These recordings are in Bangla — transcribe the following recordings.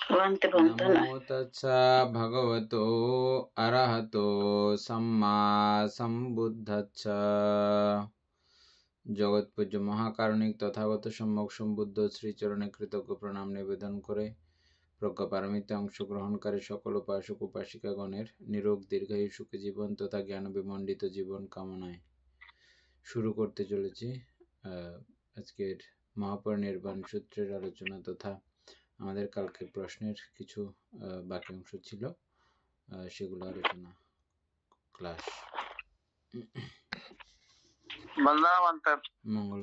नमो तस्सा भगवतो अरहतो सम्मा सम्बुद्धस्सा। জগৎপূজ্য মহাকারণিক তথাগত সম্যক সম্বুদ্ধ শ্রীচরণে কৃতজ্ঞ প্রণাম নিবেদন করে প্রজ্ঞাপারমিতে অংশগ্রহণকারী সকল উপাসক উপাসিকাগণের নিরোগ দীর্ঘায়ু সুখী জীবন তথা জ্ঞান বিমণ্ডিত জীবন কামনায় শুরু করতে চলেছি আজকের মহাপরিনির্বাণ সূত্রের আলোচনা তথা আমাদের কালকে প্রশ্নের কিছু বাকি অংশ ছিল সেগুলো আলোচনা ক্লাস। মঙ্গল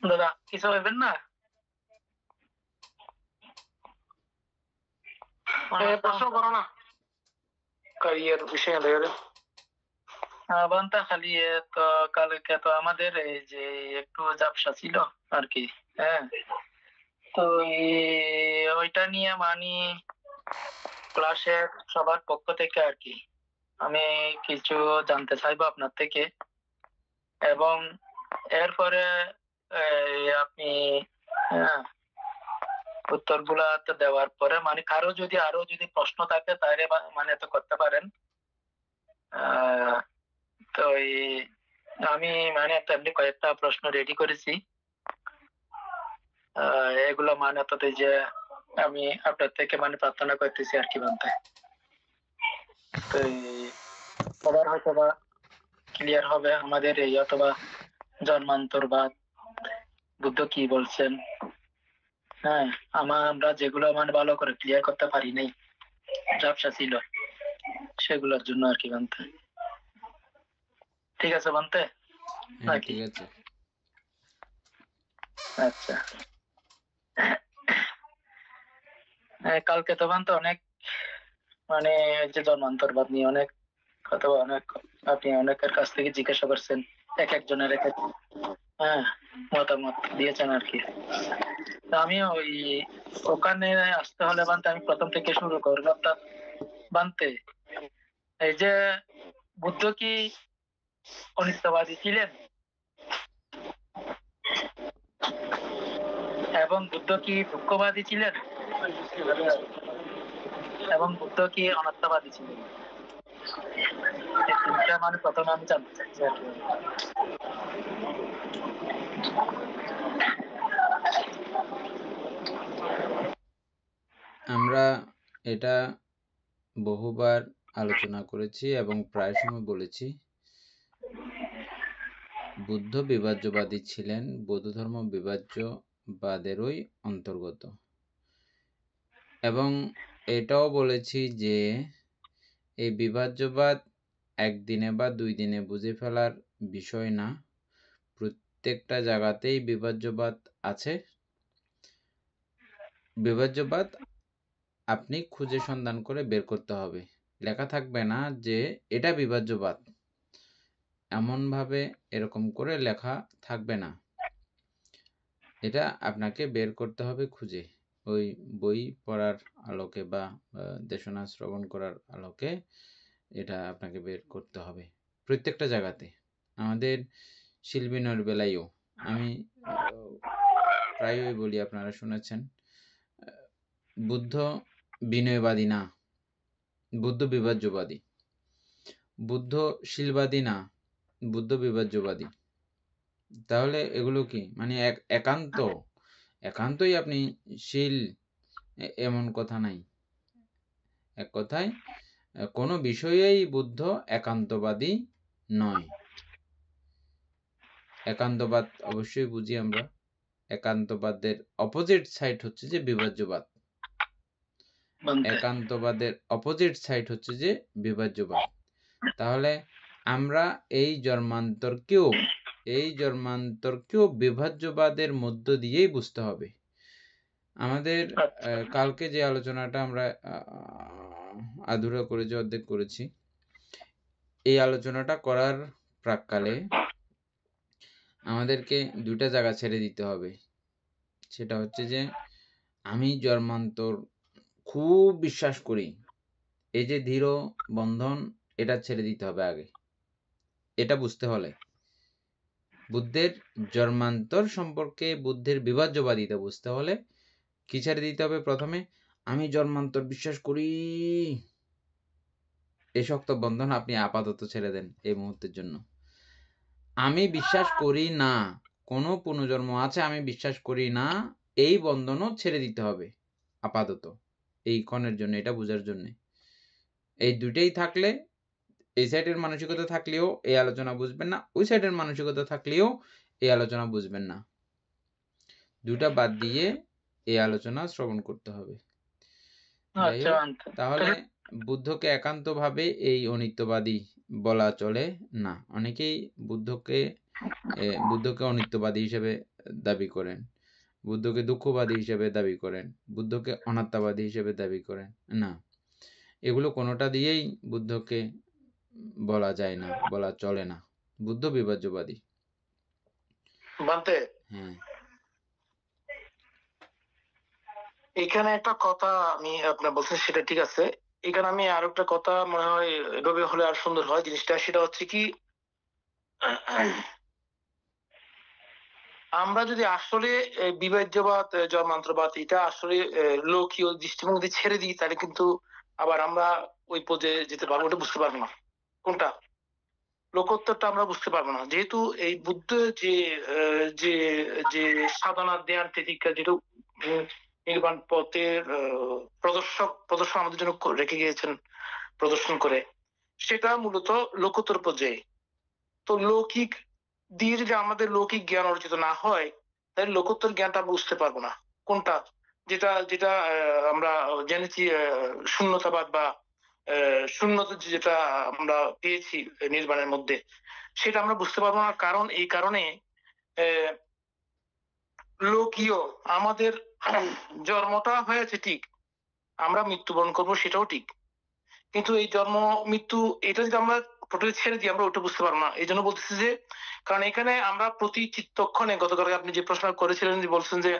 দাদা কিছু হইবেন না, প্রশ্ন করো না ক্যারিয়ার বিষয়ে বান্তা খালি তো কালকে তো আমাদের এই যে একটু ঝাপসা ছিল আর কি। হ্যাঁ, তো ওইটা নিয়ে মানি ক্লাসের সবার পক্ষ থেকে আর কি আমি কিছু জানতে চাইবো আপনার থেকে, এবং এরপরে আপনি উত্তরগুলা তো দেওয়ার পরে মানে কারো যদি আরো যদি প্রশ্ন থাকে তাহলে মানে তো করতে পারেন। তো আমি মানে তেমনি কয়েকটা প্রশ্ন রেডি করেছি, এগুলো মানে তো যে আমি আপনার থেকে মানে প্রার্থনা করতেছি আর কি বলতে। তো সবার হয়তো বা ক্লিয়ার হবে আমাদের এই অথবা জন্মান্তরবাদ বুদ্ধ কি বলছেন। হ্যাঁ, আমরা যেগুলো মানে ভালো করে ক্লিয়ার করতে পারি নাই, ঝাপসা ছিল, সেগুলোর জন্য আর কি বলতে। ঠিক আছে বলতে নাকি? ঠিক আছে। আচ্ছা, কালকে তো বানতে অনেক মানে যে জন্মান্তরবাদ নিয়ে অনেক কথা, অনেক আপনি অনেকের কাছ থেকে জিজ্ঞাসা করছেন, এক একজনের এক এক মতামত দিয়েছেন আর কি। আমি ওই ওখানে আসতে হলে বানতে আমি প্রথম থেকে শুরু করবো। অর্থাৎ বানতে এই যে বুদ্ধ কি অনিত্যবাদী ছিলেন এবং বুদ্ধ কি দুঃখবাদী ছিলেন এবং বুদ্ধ কি অনাত্মবাদী ছিলেন, এই তিনটা মানে প্রথমে আমি জানতে চাইছি আর কি। আমরা এটা বহুবার আলোচনা করেছি এবং প্রায় সময় বলেছি বুদ্ধ বিভাজ্যবাদী ছিলেন, বৌদ্ধ ধর্ম বিভাজ্যবাদেরই অন্তর্গত, এবং এটাও বলেছি যে এই বিভাজ্যবাদ একদিনে বা 2 দিনে বুঝে ফেলার বিষয় না, প্রত্যেকটা জায়গাতেই বিভাজ্যবাদ আছে। বিভাজ্যবাদ আপনি খুঁজে সন্ধান করে বের করতে হবে, লেখা থাকবে না যে এটা বিভাজ্যবাদ, এমনভাবে এরকম করে লেখা থাকবে না, এটা আপনাকে বের করতে হবে খুঁজে, ওই বই পড়ার আলোকে বা দেশনা শ্রবণ করার আলোকে এটা আপনাকে বের করতে হবে প্রত্যেকটা জায়গাতে। আমাদের শিলবিনয়ের বেলায়ও আমি প্রায়ই বলি, আপনারা শুনেছেন, বুদ্ধ বিনয়বাদী না, বুদ্ধ বিভাজ্যবাদী। বুদ্ধ শিলবাদী না, বুদ্ধ বিভাজ্যবাদী। তাহলে এগুলো কি মানে একান্তই আপনি শিল এমন কথা নাই। এক কথায় কোনো বিষয়েই বুদ্ধ একান্তবাদী নয়। একান্তবাদ অবশ্যই বুঝি আমরা, একান্তবাদের অপোজিট সাইড হচ্ছে যে বিভাজ্যবাদ, একান্তবাদের অপোজিট সাইড হচ্ছে যে বিভাজ্যবাদ। তাহলে আমরা এই জন্মান্তরকেও বিভাজ্যবাদের মধ্য দিয়েই বুঝতে হবে। আমাদের কালকে যে আলোচনাটা আমরা আধুরা করেছি, অর্ধেক করেছি, এই আলোচনাটা করার প্রাক্কালে আমাদেরকে 2টা জায়গা ছেড়ে দিতে হবে। সেটা হচ্ছে যে আমি জন্মান্তর খুব বিশ্বাস করি। এই যে দৃঢ় বন্ধন, এটা ছেড়ে দিতে হবে আগে। এটা বুঝতে হলে বুদ্ধের জন্মান্তর সম্পর্কে বুদ্ধের বিভাজ্যবাদিতা বুঝতে হলে কি ছেড়ে দিতে হবে? প্রথমে আমি জন্মান্তর বিশ্বাস করি, এই শক্ত বন্ধন আপনি আপাতত ছেড়ে দেন এই মুহূর্তের জন্য। আমি বিশ্বাস করি না কোনো পুনর্জন্ম আছে, আমি বিশ্বাস করি না, এই বন্ধনও ছেড়ে দিতে হবে আপাতত, এই ক্ষণের জন্য, এটা বোঝার জন্য। এই দুইটাই থাকলে, এই সাইডের মানসিকতা থাকলেও এই আলোচনা বুঝবেন না, ওই সাইডের মানসিকতা থাকলেও এই আলোচনা বুঝবেন না। দুটা বাদ দিয়ে এই আলোচনা শ্রবণ করতে হবে। যাই আচ্ছা হোক, মানতে তাহলে বুদ্ধকে একান্তভাবে এই অনিত্যবাদী বলা চলে না। অনেকেই বুদ্ধকে অনিত্যবাদী হিসেবে দাবি করেন, বুদ্ধকে দুঃখবাদী হিসেবে দাবি করেন, বুদ্ধকে অনাত্মাবাদী হিসেবে দাবি করেন। না, এগুলো কোনোটা দিয়েই বুদ্ধকে বলা যায় না, বলা চলে না। বুদ্ধ বিভাজ্যবাদী। বান্তে, হ্যাঁ, এখানে একটা কথা আমি আপনার বলছেন সেটা ঠিক আছে। এখানে আমি আর একটা কথা মনে হয় এভাবে হলে আর সুন্দর হয় জিনিসটা, সেটা হচ্ছে কি, আমরা যদি আসলে বিভাজ্যবাদ, জন্মান্তরবাদ এটা আসলে লোকীয় দৃষ্টিভঙ্গি ছেড়ে দিই, তাহলে কিন্তু আবার আমরা ওই পদে যেতে পারবো, ওটা বুঝতে পারবো না কোনটা লোকোত্তরটা আমরা বুঝতে পারবো না। যেহেতু এই বুদ্ধ যে যে যে সাধনা ধ্যান তিতিক্ষা যেটা নির্বাণ পথের প্রদর্শন আমাদের জন্য রেখে গিয়েছেন প্রদর্শন করে, সেটা মূলত লোকোত্তর পর্যায়ে। তো লৌকিক দিয়ে যদি আমাদের লৌকিক জ্ঞান অর্জিত না হয়, তাহলে লোকোত্তর জ্ঞানটা আমরা বুঝতে পারবো না কোনটা, যেটা যেটা আমরা জেনেছি শূন্যতাবাদ বা শূন্যতা যেটা আমরা পেয়েছি নির্বাণের মধ্যে, সেটা আমরা বুঝতে পারবো না। কারণ এই কারণে আহ, লোকীয় আমাদের জন্মটা হয়েছে ঠিক, আমরা মৃত্যুবরণ করবো সেটাও ঠিক, কিন্তু এই জন্ম মৃত্যু এটা যদি আমরা টোটালি ছেড়ে দিই, আমরা ওটা বুঝতে পারবো না। এই জন্য বলতেছি যে, কারণ এখানে আমরা প্রতি চিত্তক্ষণে, গতকাল আপনি যে প্রশ্ন করেছিলেন, যে বলছেন যে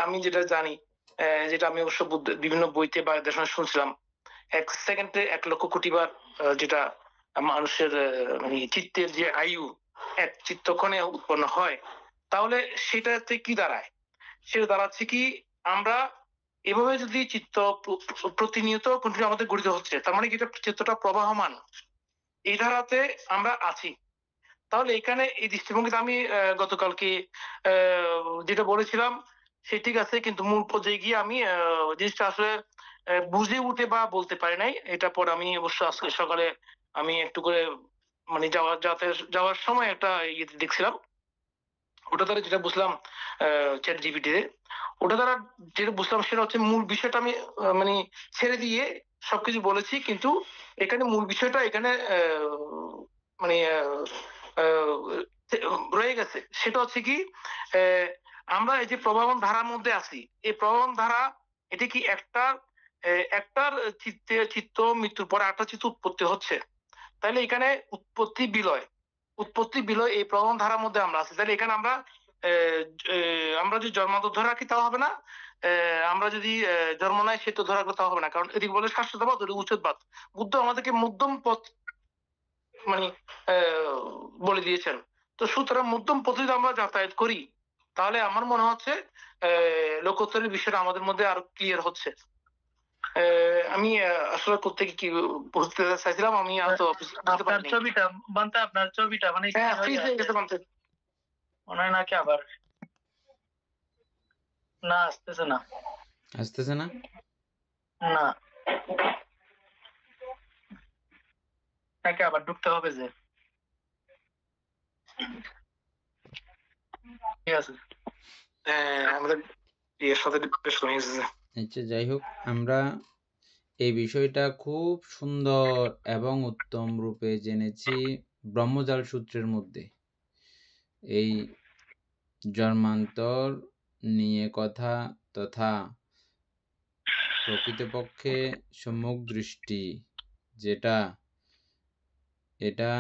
আমি যেটা জানি, যেটা আমি অবশ্য বিভিন্ন বইতে বা দেশনে শুনছিলাম, 1 সেকেন্ডে 1 লক্ষ কোটি বার যেটা মানুষের মানে চিত্তের যে আয়ু 1 চিত্তক্ষণে উৎপন্ন হয়, তাহলে সেটাতে কি দাঁড়ায়? সেটা দাঁড়াচ্ছে কি, আমরা এভাবে যদি চিত্ত প্রতিনিয়ত কন্টিনিউ আমাদের গঠিত হচ্ছে, তার মানে কি এটা চিত্তটা প্রবাহমান, এই ধারাতে আমরা আছি। তাহলে এখানে এই দৃষ্টিভঙ্গিতে আমি গতকালকে যেটা বলেছিলাম সে ঠিক আছে, কিন্তু মূল পর্যায়ে গিয়ে আমি জিনিসটা আসলে বুঝে উঠে বা বলতে পারি নাই। এটা পর আমি অবশ্য আজকে সকালে আমি একটু করে মানে যাওয়ার সময় একটা ইয়েতে দেখছিলাম, ওটা দ্বারা যেটা বুঝলাম চ্যাট জিপিটি তে, ওটা দ্বারা যেটা বুঝলাম সেটা হচ্ছে মূল বিষয়টা আমি মানে ছেড়ে দিয়ে সবকিছু বলেছি, কিন্তু এখানে মূল বিষয়টা এখানে মানে রয়ে গেছে। সেটা হচ্ছে কি, আহ, আমরা এই যে প্রভাবন ধারার মধ্যে আছি, এই প্রভাবন ধারা এটা কি একটার চিত্ত মৃত্যুর পরে আরেকটা চিত্ত উৎপত্তি হচ্ছে, তাহলে এখানে উৎপত্তি বিলয় এই প্রভাবন ধারার মধ্যে আমরা আছি। তাহলে এখানে আমরা যদি জন্মান্তর ধরে রাখি তাও হবে না, আমরা যদি জন্ম নাই সে তো ধরে রাখলে তাও হবে না, কারণ এদিকে বলে শাশ্বতবাদ, ওদিকে উচ্ছেদবাদ। বুদ্ধ আমাদেরকে মধ্যম পথ মানে বলে দিয়েছেন। তো সুতরাং মধ্যম পথে যদি আমরা যাতায়াত করি, তাহলে আমার মনে হচ্ছে লোকোত্তরের বিষয়টা আমাদের মধ্যে আরো ক্লিয়ার হচ্ছে। আমি আসলে কোথেকে কি বুঝতে চাইছিলাম, আমি হয়তো বুঝতে আপনার পারিনি। ছবিটা বান্তে, আপনার ছবিটা মানে হ্যাঁ, clear ফ্রিজ হয়ে হয়ে আছে। গেছে বান্তে। মনে হয় নাকি আবার না আসতেছে না। আসতেছে না? না, নাকি আবার ঢুকতে হবে যে। ঠিক আছে, আমাদের ইয়ের সাথে বেশ কমে গেছে। আচ্ছা, যাই হোক, আমরা এই বিষয়টা খুব সুন্দর এবং উত্তম রূপে জেনেছি ব্রহ্মজাল সূত্রের মধ্যে। এই জন্মান্তর নিয়ে কথা তথা প্রকৃতপক্ষে সম্যক দৃষ্টি যেটা, এটা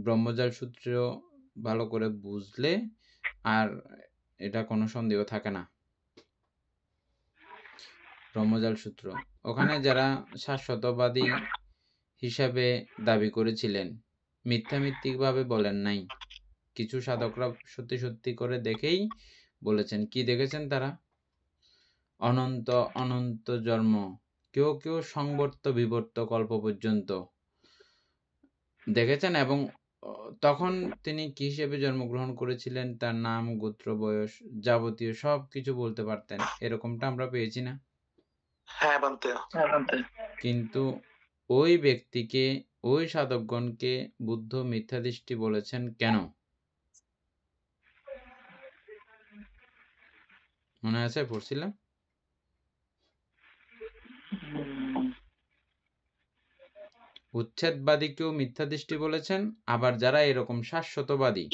ব্রহ্মজাল সূত্র ভালো করে বুঝলে আর এটা কোনো সন্দেহ থাকে না। ব্রহ্মজাল সূত্র। ওখানে যারা শাশ্বতবাদী হিসাবে দাবি করেছিলেন, মিথ্যামিথ্যিকভাবে বলেন নাই। কিছু সাধকরা সত্যি সত্যি করে দেখেই বলেছেন। কি দেখেছেন তারা? অনন্ত অনন্ত জন্ম, কেউ কেউ সংবর্ত বিবর্ত কল্প পর্যন্ত দেখেছেন। এবং তখন তিনি কি হিসেবে জন্মগ্রহণ করেছিলেন, তার নাম, গোত্র, বয়স, যাবতীয় সব কিছু বলতে পারতেন। এরকমটা আমরা পেয়েছি না? হ্যাঁ বান্তে। কিন্তু ওই ব্যক্তিকে, ওই সাধকগণকে বুদ্ধ মিথ্যা দৃষ্টি বলেছেন কেন? মনে আছে? পড়ছিলাম। উচ্ছেদবাদীকেও মিথ্যা দৃষ্টি বলেছেন, আবার যারা এরকম শাশ্বতবাদী,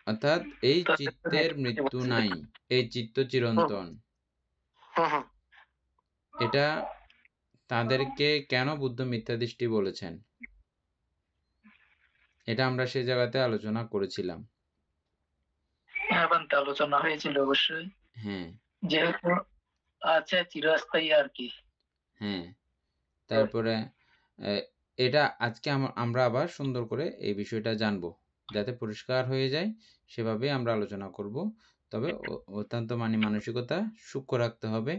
অর্থাৎ এই চিত্তের মৃত্যু নাই, এই চিত্ত চিরন্তন, এটা তাদেরকে কেন বুদ্ধ মিথ্যা দৃষ্টি বলেছেন, এটা আমরা সেই জায়গাতে আলোচনা করেছিলাম। আলোচনা হয়েছিল অবশ্যই। হ্যাঁ যেহেতু আছে চিরস্থায়ী আর কি। হ্যাঁ, তারপরে এটা আজকে আমরা আবার সুন্দর করে এই বিষয়টা জানবো, যাতে পরিষ্কার হয়ে যায় সেভাবে আমরা আলোচনা করব। তবে অত্যন্ত মানসিকতা সূক্ষ্ম রাখতে হবে।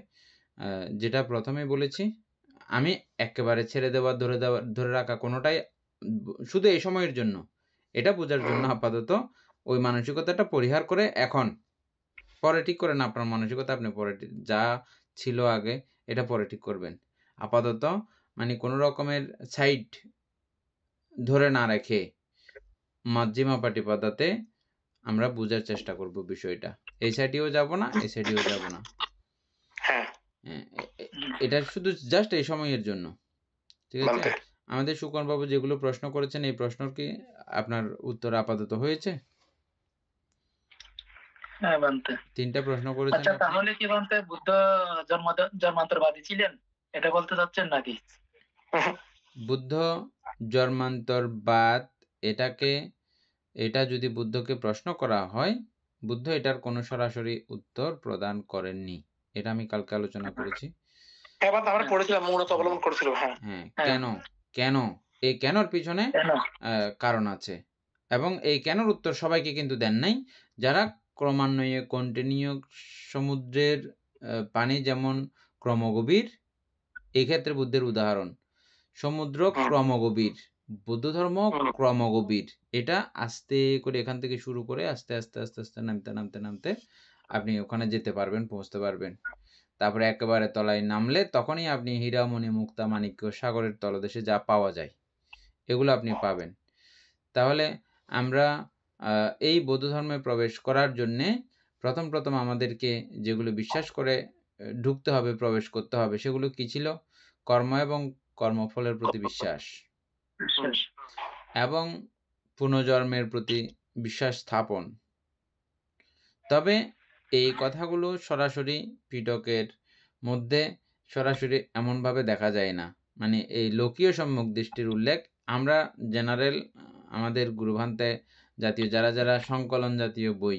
যেটা প্রথমে বলেছি, আমি একেবারে ছেড়ে দেওয়া, ধরে রাখা কোনোটাই শুধু এই সময়ের জন্য, এটা বোঝার জন্য আপাতত ওই মানসিকতাটা পরিহার করে এখন পরে ঠিক করেন। আপনার মানসিকতা আপনি পরে যা ছিল আগে এটা পরে ঠিক করবেন। আপাতত মানে কোনো রকমের সাইড ধরে না রেখে মাধ্যমা পাটিপাদাতে আমরা বোঝার চেষ্টা করব বিষয়টা। এই সাইডেও যাব না, এই সাইডেও যাব না। এটা শুধু জাস্ট এই সময়ের জন্য, ঠিক আছে? আমাদের সুকন বাবু যেগুলো প্রশ্ন করেছেন, এই প্রশ্নর কি আপনার উত্তর আপাতত হয়েছে? হ্যাঁ বান্তে। 3টা প্রশ্ন করেছেন। আচ্ছা, তাহলে কি বান্তে বুদ্ধ জন্মান্তরবাদী ছিলেন, এটা বলতে চাচ্ছেন নাকি? বুদ্ধ জন্মান্তরবাদ, এটা যদি বুদ্ধকে প্রশ্ন করা হয়, বুদ্ধ এটার কোনো সরাসরি উত্তর প্রদান করেননি। এটা আমি কালকে আলোচনা করেছি। হ্যাঁ, কেন এই কেনর পিছনে কারণ আছে, এবং এই কেনর উত্তর সবাইকে কিন্তু দেন নাই। যারা ক্রমান্বয়ে কন্টিনিউ, সমুদ্রের পানি যেমন ক্রমগভীর, এই ক্ষেত্রে বুদ্ধের উদাহরণ সমুদ্র ক্রমগভীর, বৌদ্ধ ধর্ম ক্রমগভীর। এটা আস্তে করে এখান থেকে শুরু করে আস্তে আস্তে আস্তে আস্তে নামতে নামতে নামতে আপনি ওখানে যেতে পারবেন, পৌঁছতে পারবেন। তারপরে একেবারে তলায় নামলে তখনই আপনি হীরামণি, মুক্তা, মাণিক্য, সাগরের তলদেশে যা পাওয়া যায় এগুলো আপনি পাবেন। তাহলে আমরা এই বৌদ্ধ ধর্মে প্রবেশ করার জন্যে প্রথম আমাদেরকে যেগুলো বিশ্বাস করে ঢুকতে হবে, প্রবেশ করতে হবে, সেগুলো কি ছিল? কর্ম এবং কর্মফলের প্রতি বিশ্বাস, এবং পুনর্জন্মের প্রতি বিশ্বাস স্থাপন। তবে এই কথাগুলো সরাসরি পিটকের মধ্যে সরাসরি এমনভাবে দেখা যায় না। মানে এই লোকীয় সম্মুখ দৃষ্টির উল্লেখ আমরা জেনারেল আমাদের গুরুভান্তে জাতীয় যারা সংকলন জাতীয় বই,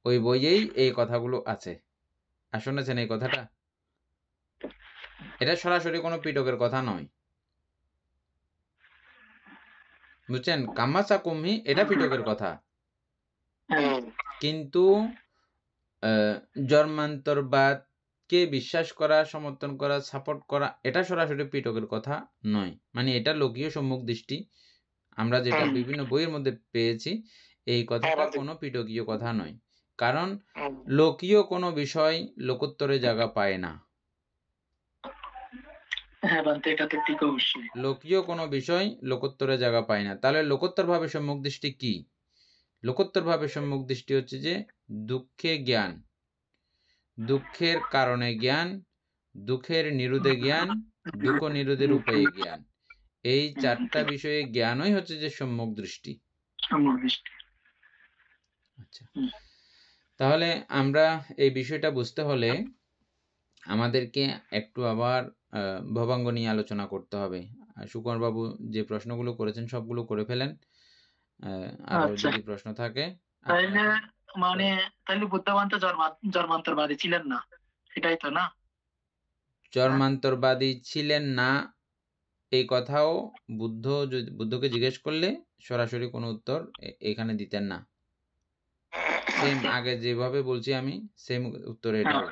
ওই বইয়েই এই কথাগুলো আছে। আর শুনেছেন এই কথাটা? এটা সরাসরি কোনো পিটকের কথা নয়, বুঝছেন? কাম্মাসা কুম্মি এটা পিটকের কথা, কিন্তু জন্মান্তরবাদকে বিশ্বাস করা, সমর্থন করা, সাপোর্ট করা, এটা সরাসরি পিটকের কথা নয়। মানে এটা লোকীয় সম্মুখ দৃষ্টি, আমরা যেটা বিভিন্ন বইয়ের মধ্যে পেয়েছি, এই কথাটা কোনো পিটকীয় কথা নয়। কারণ লোকীয় কোনো বিষয় লোকোত্তরে জায়গা পায় না। লোকীয় কোনো বিষয় লোকোত্তরে জায়গা পায় না। তাহলে লোকোত্তর ভাবে সম্মুখ দৃষ্টি কি? লোকোত্তর ভাবে সম্মুখ দৃষ্টি হচ্ছে যে দুঃখে জ্ঞান, দুঃখের কারণে জ্ঞান, দুঃখের নিরোধে জ্ঞান, দুঃখ নিরোধের উপায়ে জ্ঞান। এই 4টা বিষয়ে জ্ঞানই হচ্ছে যে সম্যক দৃষ্টি। আচ্ছা, তাহলে আমরা এই বিষয়টা বুঝতে হলে আমাদেরকে একটু আবার ভবাঙ্গ নিয়ে আলোচনা করতে হবে। সুকুমার বাবু যে প্রশ্নগুলো করেছেন সবগুলো করে ফেলেন, আরো যদি প্রশ্ন থাকে। তাইলে বুদ্ধবান তো জন্মান্তরবাদী ছিলেন না? এটাই তো না? জন্মান্তরবাদী ছিলেন না এই কথাও বুদ্ধকে জিজ্ঞেস করলে সরাসরি কোনো উত্তর এখানে দিতেন না। সেম আগে যেভাবে বলছি আমি সেম উত্তর এটাও।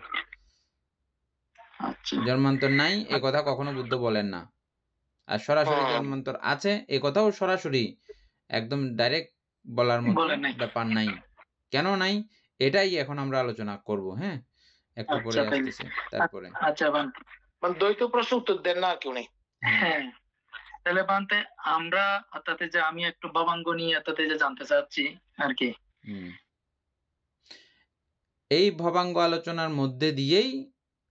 আচ্ছা জন্মান্তর নাই এ কথা কখনো বুদ্ধ বলেন না। আর সরাসরি জন্মান্তর আছে এ কথাও সরাসরি একদম ডাইরেক্ট বলার মতো বলেন নাই। ব্যাপার নাই। কেন নাই এটাই এখন আমরা আলোচনা করব। হ্যাঁ, একটু পরে আচ্ছা তাইলে। আসতেছে। তারপরে আচ্ছা বান্তে, মানে দ্বৈত প্রশ্ন উত্তর দেন না কেউ নেই। হ্যাঁ তাহলে বান্তে আমরা তাতে যে আমি একটু ভবাঙ্গ নিয়ে তাতে যে জানতে চাচ্ছি আর কি। এই ভবাঙ্গ আলোচনার মধ্যে দিয়েই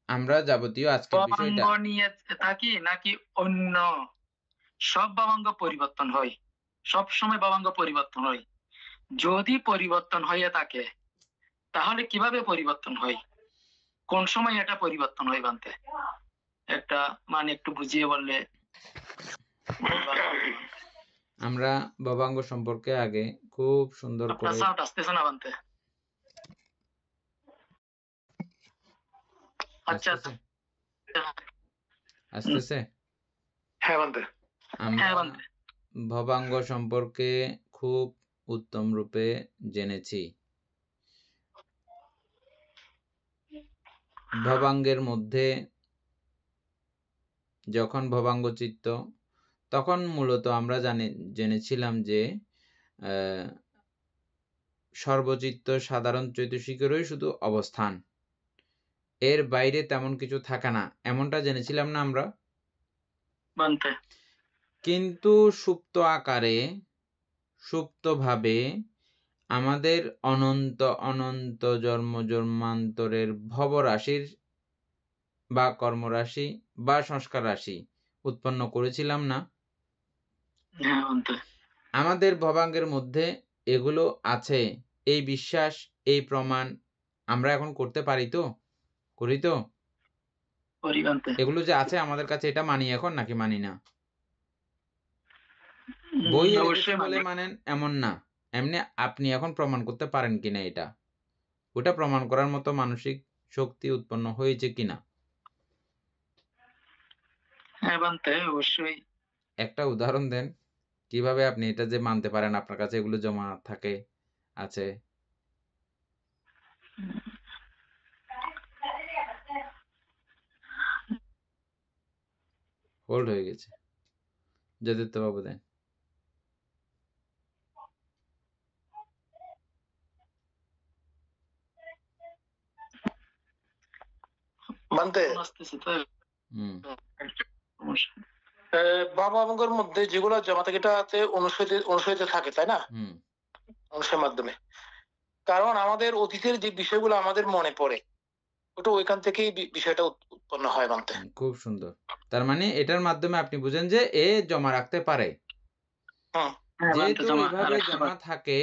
আমরা যাবতীয় আজকের ভবাঙ্গ বিষয়টা নিয়ে থাকি নাকি অন্য সব ভবাঙ্গ পরিবর্তন হয়? সব সময় ভবাঙ্গ পরিবর্তন হয়? যদি পরিবর্তন হয়ে থাকে তাহলে কিভাবে পরিবর্তন হয়? কোন সময় এটা পরিবর্তন হয় বান্তে? একটা মানে একটু বুঝিয়ে বললে ভালো হতো। আমরা ভবাঙ্গ সম্পর্কে আগে খুব সুন্দর আপনার করে সাউন্ড আসতেছে না বান্তে? আচ্ছা আসতেছে আসতেছে হ্যাঁ বান্তে। আমরা হ্যাঁ বান্তে। ভবাঙ্গ সম্পর্কে খুব উত্তম রূপে জেনেছি। ভবাঙ্গের মধ্যে যখন ভবাঙ্গ চিত্ত তখন মূলত আমরা জেনেছিলাম যে সর্বচিত্ত সাধারণ চৈতসিকেরই শুধু অবস্থান, এর বাইরে তেমন কিছু থাকে না, এমনটা জেনেছিলাম না আমরা? বান্তে কিন্তু সুপ্ত আকারে সুপ্তভাবে আমাদের অনন্ত অনন্ত জন্ম জন্মান্তরের ভবরাশির বা কর্মরাশি বা সংস্কার রাশি উৎপন্ন করেছিলাম না? হ্যাঁ বান্তে। আমাদের ভবাঙ্গের মধ্যে এগুলো আছে, এই বিশ্বাস, এই প্রমাণ আমরা এখন করতে পারি তো? করি তো? করি বান্তে। এগুলো যে আছে আমাদের কাছে এটা মানি এখন নাকি মানি না? বইয়ে রেখেছে অবশ্যই বলে মানি। মানেন এমন না। এমনি আপনি এখন প্রমাণ করতে পারেন কিনা এটা, ওটা প্রমাণ করার মতো মানসিক শক্তি উৎপন্ন হয়েছে কিনা। হ্যাঁ বান্তে অবশ্যই। একটা উদাহরণ দেন কিভাবে আপনি এটা যে মানতে পারেন আপনার কাছে এগুলো জমা থাকে আছে। হোল্ড হয়ে গেছে, যদিত্যবাবু দেন। বান্তে আসতেছে তো। ভবাঙ্গের মধ্যে যেগুলো জমা থাকে এটাতে অনুসরিতে থাকে তাই না? অনুসারের মাধ্যমে। কারণ আমাদের অতীতের যে বিষয়গুলো আমাদের মনে পড়ে ওটা ওইখান থেকেই বিষয়টা উৎপন্ন হয় বান্তে। খুব সুন্দর। তার মানে এটার মাধ্যমে আপনি বুঝেন যে এ জমা রাখতে পারে। যেহেতু এইভাবে জমা থাকে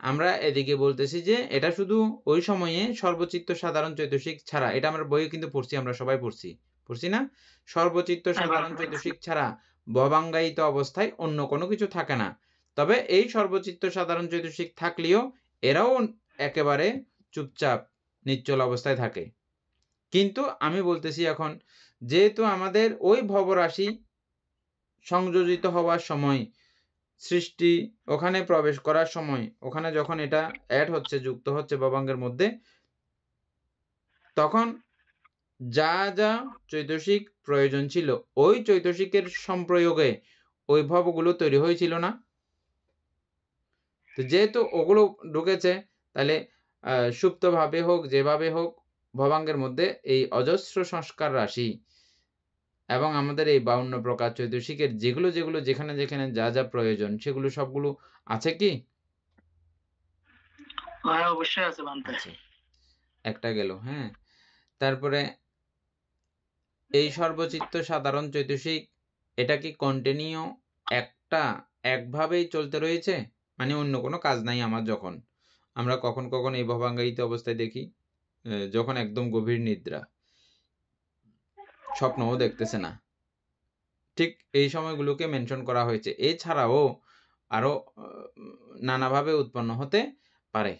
আমরা এদিকে বলতেছি যে এটা শুধু ওই সময়ে সর্বচিত্ত সাধারণ চৈতসিক ছাড়া, এটা আমরা বইয়ে কিন্তু পড়ছি, আমরা সবাই পড়ছি না? সর্বচিত্ত সাধারণ চৈতসিক ছাড়া ভবাঙ্গায়িত অবস্থায় অন্য কোনো কিছু থাকে না। তবে এই সর্বচিত্ত সাধারণ চৈতসিক থাকলেও এরাও একেবারে চুপচাপ নিশ্চল অবস্থায় থাকে। কিন্তু আমি বলতেছি এখন যেহেতু আমাদের ওই ভবরাশি সংযোজিত হওয়ার সময়, সৃষ্টি ওখানে প্রবেশ করার সময়, ওখানে যখন এটা অ্যাড হচ্ছে, যুক্ত হচ্ছে ভবাঙ্গের মধ্যে, তখন যা যা চৈতসিক প্রয়োজন ছিল ওই চৈতসিকের সম্প্রয়োগে ওই ভবগুলো তৈরি হয়েছিল না? তো যেহেতু ওগুলো ঢুকেছে তাহলে সুপ্তভাবে হোক যেভাবে হোক ভবাঙ্গের মধ্যে এই অজস্র সংস্কার রাশি এবং আমাদের এই 52 প্রকার চৈতসিকের যেগুলো যেখানে যেখানে যা যা প্রয়োজন সেগুলো সবগুলো আছে কি? হ্যাঁ অবশ্যই আছে বান্তে। আছে। একটা গেল, হ্যাঁ। তারপরে এই সর্বচিত্ত সাধারণ চৈতসিক এটা কি কন্টিনিউ একভাবেই চলতে রয়েছে? মানে অন্য কোনো কাজ নাই আমার যখন আমরা কখন কখন এই ভবাঙ্গায়িত অবস্থায় দেখি যখন একদম গভীর নিদ্রা, স্বপ্নও দেখতেছে না, ঠিক এই সময়গুলোকে মেনশন করা হয়েছে। এছাড়াও আরো নানাভাবে উৎপন্ন হতে পারে।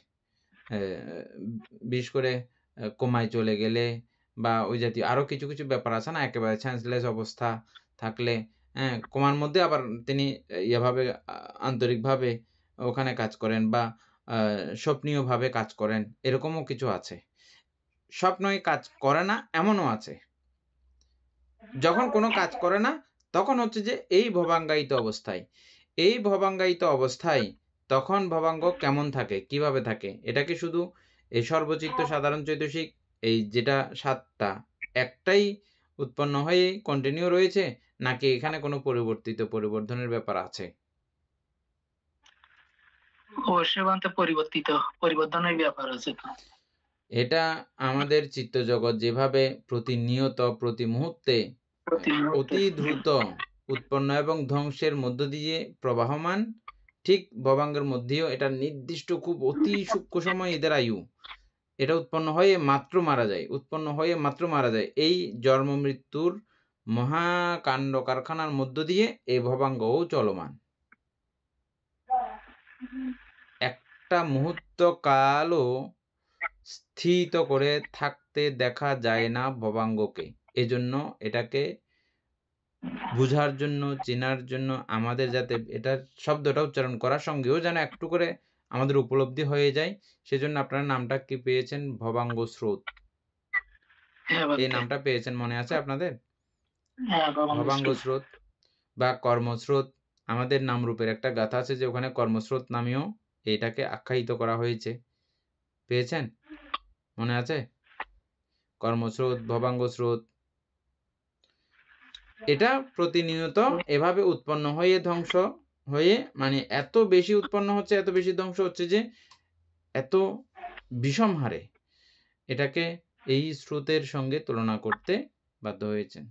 বিশেষ করে কোমায় চলে গেলে বা ওই জাতীয় আরও কিছু কিছু ব্যাপার আছে না, একেবারে সেন্সলেস অবস্থা থাকলে, হ্যাঁ, কোমার মধ্যে আবার তিনি ইয়েভাবে আন্তরিকভাবে ওখানে কাজ করেন বা স্বপ্নীয়ভাবে কাজ করেন, এরকমও কিছু আছে। স্বপ্নই কাজ করে না এমনও আছে। যখন কোনো কাজ করে না তখন হচ্ছে যে এই ভবাঙ্গায়িত অবস্থায়। এই ভবাঙ্গায়িত অবস্থায় তখন ভবাঙ্গ কেমন থাকে, কিভাবে থাকে? এটা কি শুধু এই সর্বচিত্ত সাধারণ চৈতসিক এই যেটা ৭টা একটাই উৎপন্ন হয়ে কন্টিনিউ রয়েছে, নাকি এখানে কোনো পরিবর্ধনের ব্যাপার আছে? অবশ্যই বান্তে পরিবর্তনের ব্যাপার আছে তো। এটা আমাদের চিত্তজগৎ যেভাবে প্রতিনিয়ত প্রতি মুহূর্তে অতি দ্রুত উৎপন্ন এবং ধ্বংসের মধ্য দিয়ে প্রবাহমান, ঠিক ভবাঙ্গের মধ্যেও এটা নির্দিষ্ট খুব অতি সূক্ষ্ম সময় এদের আয়ু। এটা উৎপন্ন হয়ে মাত্র মারা যায়, উৎপন্ন হয়ে মাত্র মারা যায়। এই জন্ম মৃত্যুর মহাকাণ্ড কারখানার মধ্য দিয়ে এই ভবাঙ্গও চলমান। একটা মুহূর্ত কালও স্থিত করে থাকতে দেখা যায় না ভবাঙ্গকে। এজন্য এটাকে বুঝার জন্য, চেনার জন্য আমাদের যাতে এটার শব্দটা উচ্চারণ করার সঙ্গেও যেন একটু করে আমাদের উপলব্ধি হয়ে যায়, সেজন্য আপনারা নামটা কি পেয়েছেন? ভবাঙ্গ স্রোত। হ্যাঁ এই বান্তে। নামটা পেয়েছেন, মনে আছে আপনাদের? হ্যাঁ ভবাঙ্গ স্রোত বা কর্মস্রোত। আমাদের নামরূপের একটা গাথা আছে যে ওখানে কর্মস্রোত নামেও এইটাকে আখ্যায়িত করা হয়েছে। পেয়েছেন? মনে আছে? কর্মস্রোত, ভবাঙ্গ স্রোত। এটা প্রতিনিয়ত এভাবে উৎপন্ন হয়ে ধ্বংস হয়ে, মানে এত বেশি উৎপন্ন হচ্ছে, এত বেশি ধ্বংস হচ্ছে যে এত বিষম হারে এটাকে এই স্রোতের সঙ্গে তুলনা করতে বাধ্য হয়েছেন।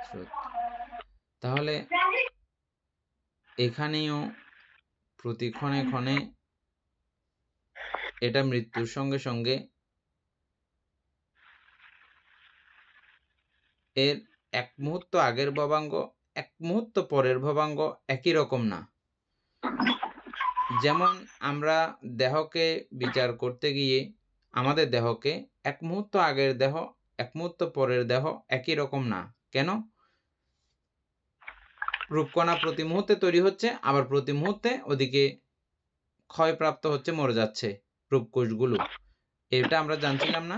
স্রোত। তাহলে এখানেও প্রতি ক্ষণে ক্ষণে এটা মৃত্যুর সঙ্গে সঙ্গে এর এক মুহূর্ত আগের ভবাঙ্গ, এক মুহূর্ত পরের ভবাঙ্গ একই রকম না। যেমন আমরা দেহকে বিচার করতে গিয়ে আমাদের দেহকে এক মুহূর্ত আগের দেহ, এক মুহূর্ত পরের দেহ একই রকম না। কেন? রূপকণা প্রতি মুহূর্তে তৈরি হচ্ছে, আবার প্রতি মুহূর্তে ওদিকে ক্ষয়প্রাপ্ত হচ্ছে, মরে যাচ্ছে রূপকোষগুলো। এটা আমরা জানছিলাম না?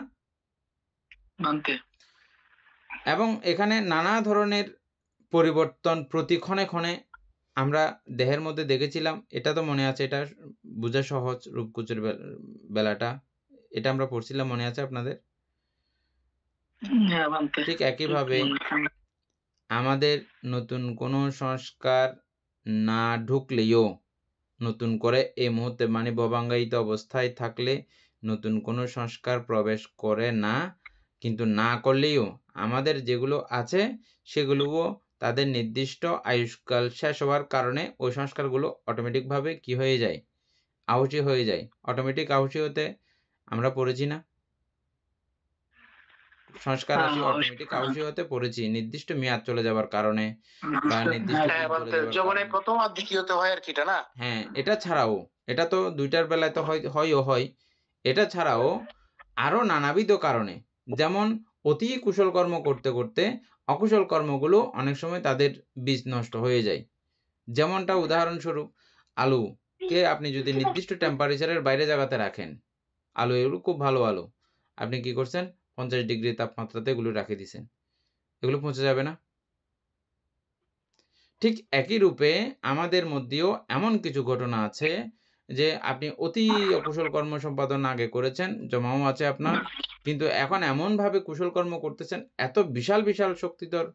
বান্তে। এবং এখানে নানা ধরনের পরিবর্তন প্রতি ক্ষণে ক্ষণে আমরা দেহের মধ্যে দেখেছিলাম। এটা তো মনে আছে, এটা বোঝা সহজ, রূপকোষের বেলাটা। এটা আমরা পড়ছিলাম, মনে আছে আপনাদের? হ্যাঁ বান্তে। ঠিক একইভাবে আমাদের নতুন কোনো সংস্কার না ঢুকলেও, নতুন করে এই মুহূর্তে মানে ভবাঙ্গায়িত অবস্থায় থাকলে নতুন কোনো সংস্কার প্রবেশ করে না, কিন্তু না করলেও আমাদের যেগুলো আছে সেগুলোও তাদের নির্দিষ্ট আয়ুষ্কাল শেষ হওয়ার কারণে ওই সংস্কারগুলো অটোমেটিকভাবে কি হয়ে যায়? আহুতি হয়ে যায়। অটোমেটিক আহুতি হতে আমরা পড়েছি না? সংস্কার রাশি অটোমেটিক আহুতি হতে পড়েছি নির্দিষ্ট মেয়াদ চলে যাবার কারণে বা নির্দিষ্ট দিন চলে যাবার জীবনে কারণে। প্রথম আর দ্বিতীয়তে হয় আর কি, এটা না? হ্যাঁ, এটা ছাড়াও, এটা তো দুইটার বেলায় তো হয়। এটা ছাড়াও আরো নানাবিধ কারণে, যেমন অতি কুশল কর্ম করতে করতে অকুশল কর্মগুলো অনেক সময় তাদের বীজ নষ্ট হয়ে যায়। যেমনটা উদাহরণস্বরূপ আলুকে আপনি যদি নির্দিষ্ট টেম্পারেচারের বাইরে জায়গাতে রাখেন, আলু এগুলো খুব ভালো আলু, আপনি কি করছেন? 50 ডিগ্রি তাপমাত্রাতে এগুলো রেখে দিছেন, এগুলো পচে যাবে না? ঠিক একই রূপে আমাদের মধ্যেও এমন কিছু ঘটনা আছে যে আপনি অতি অকুশল কর্ম সম্পাদন আগে করেছেন, জমাও আছে আপনার, কিন্তু এখন এমনভাবে কুশল কর্ম করতেছেন, এত বিশাল বিশাল শক্তিধর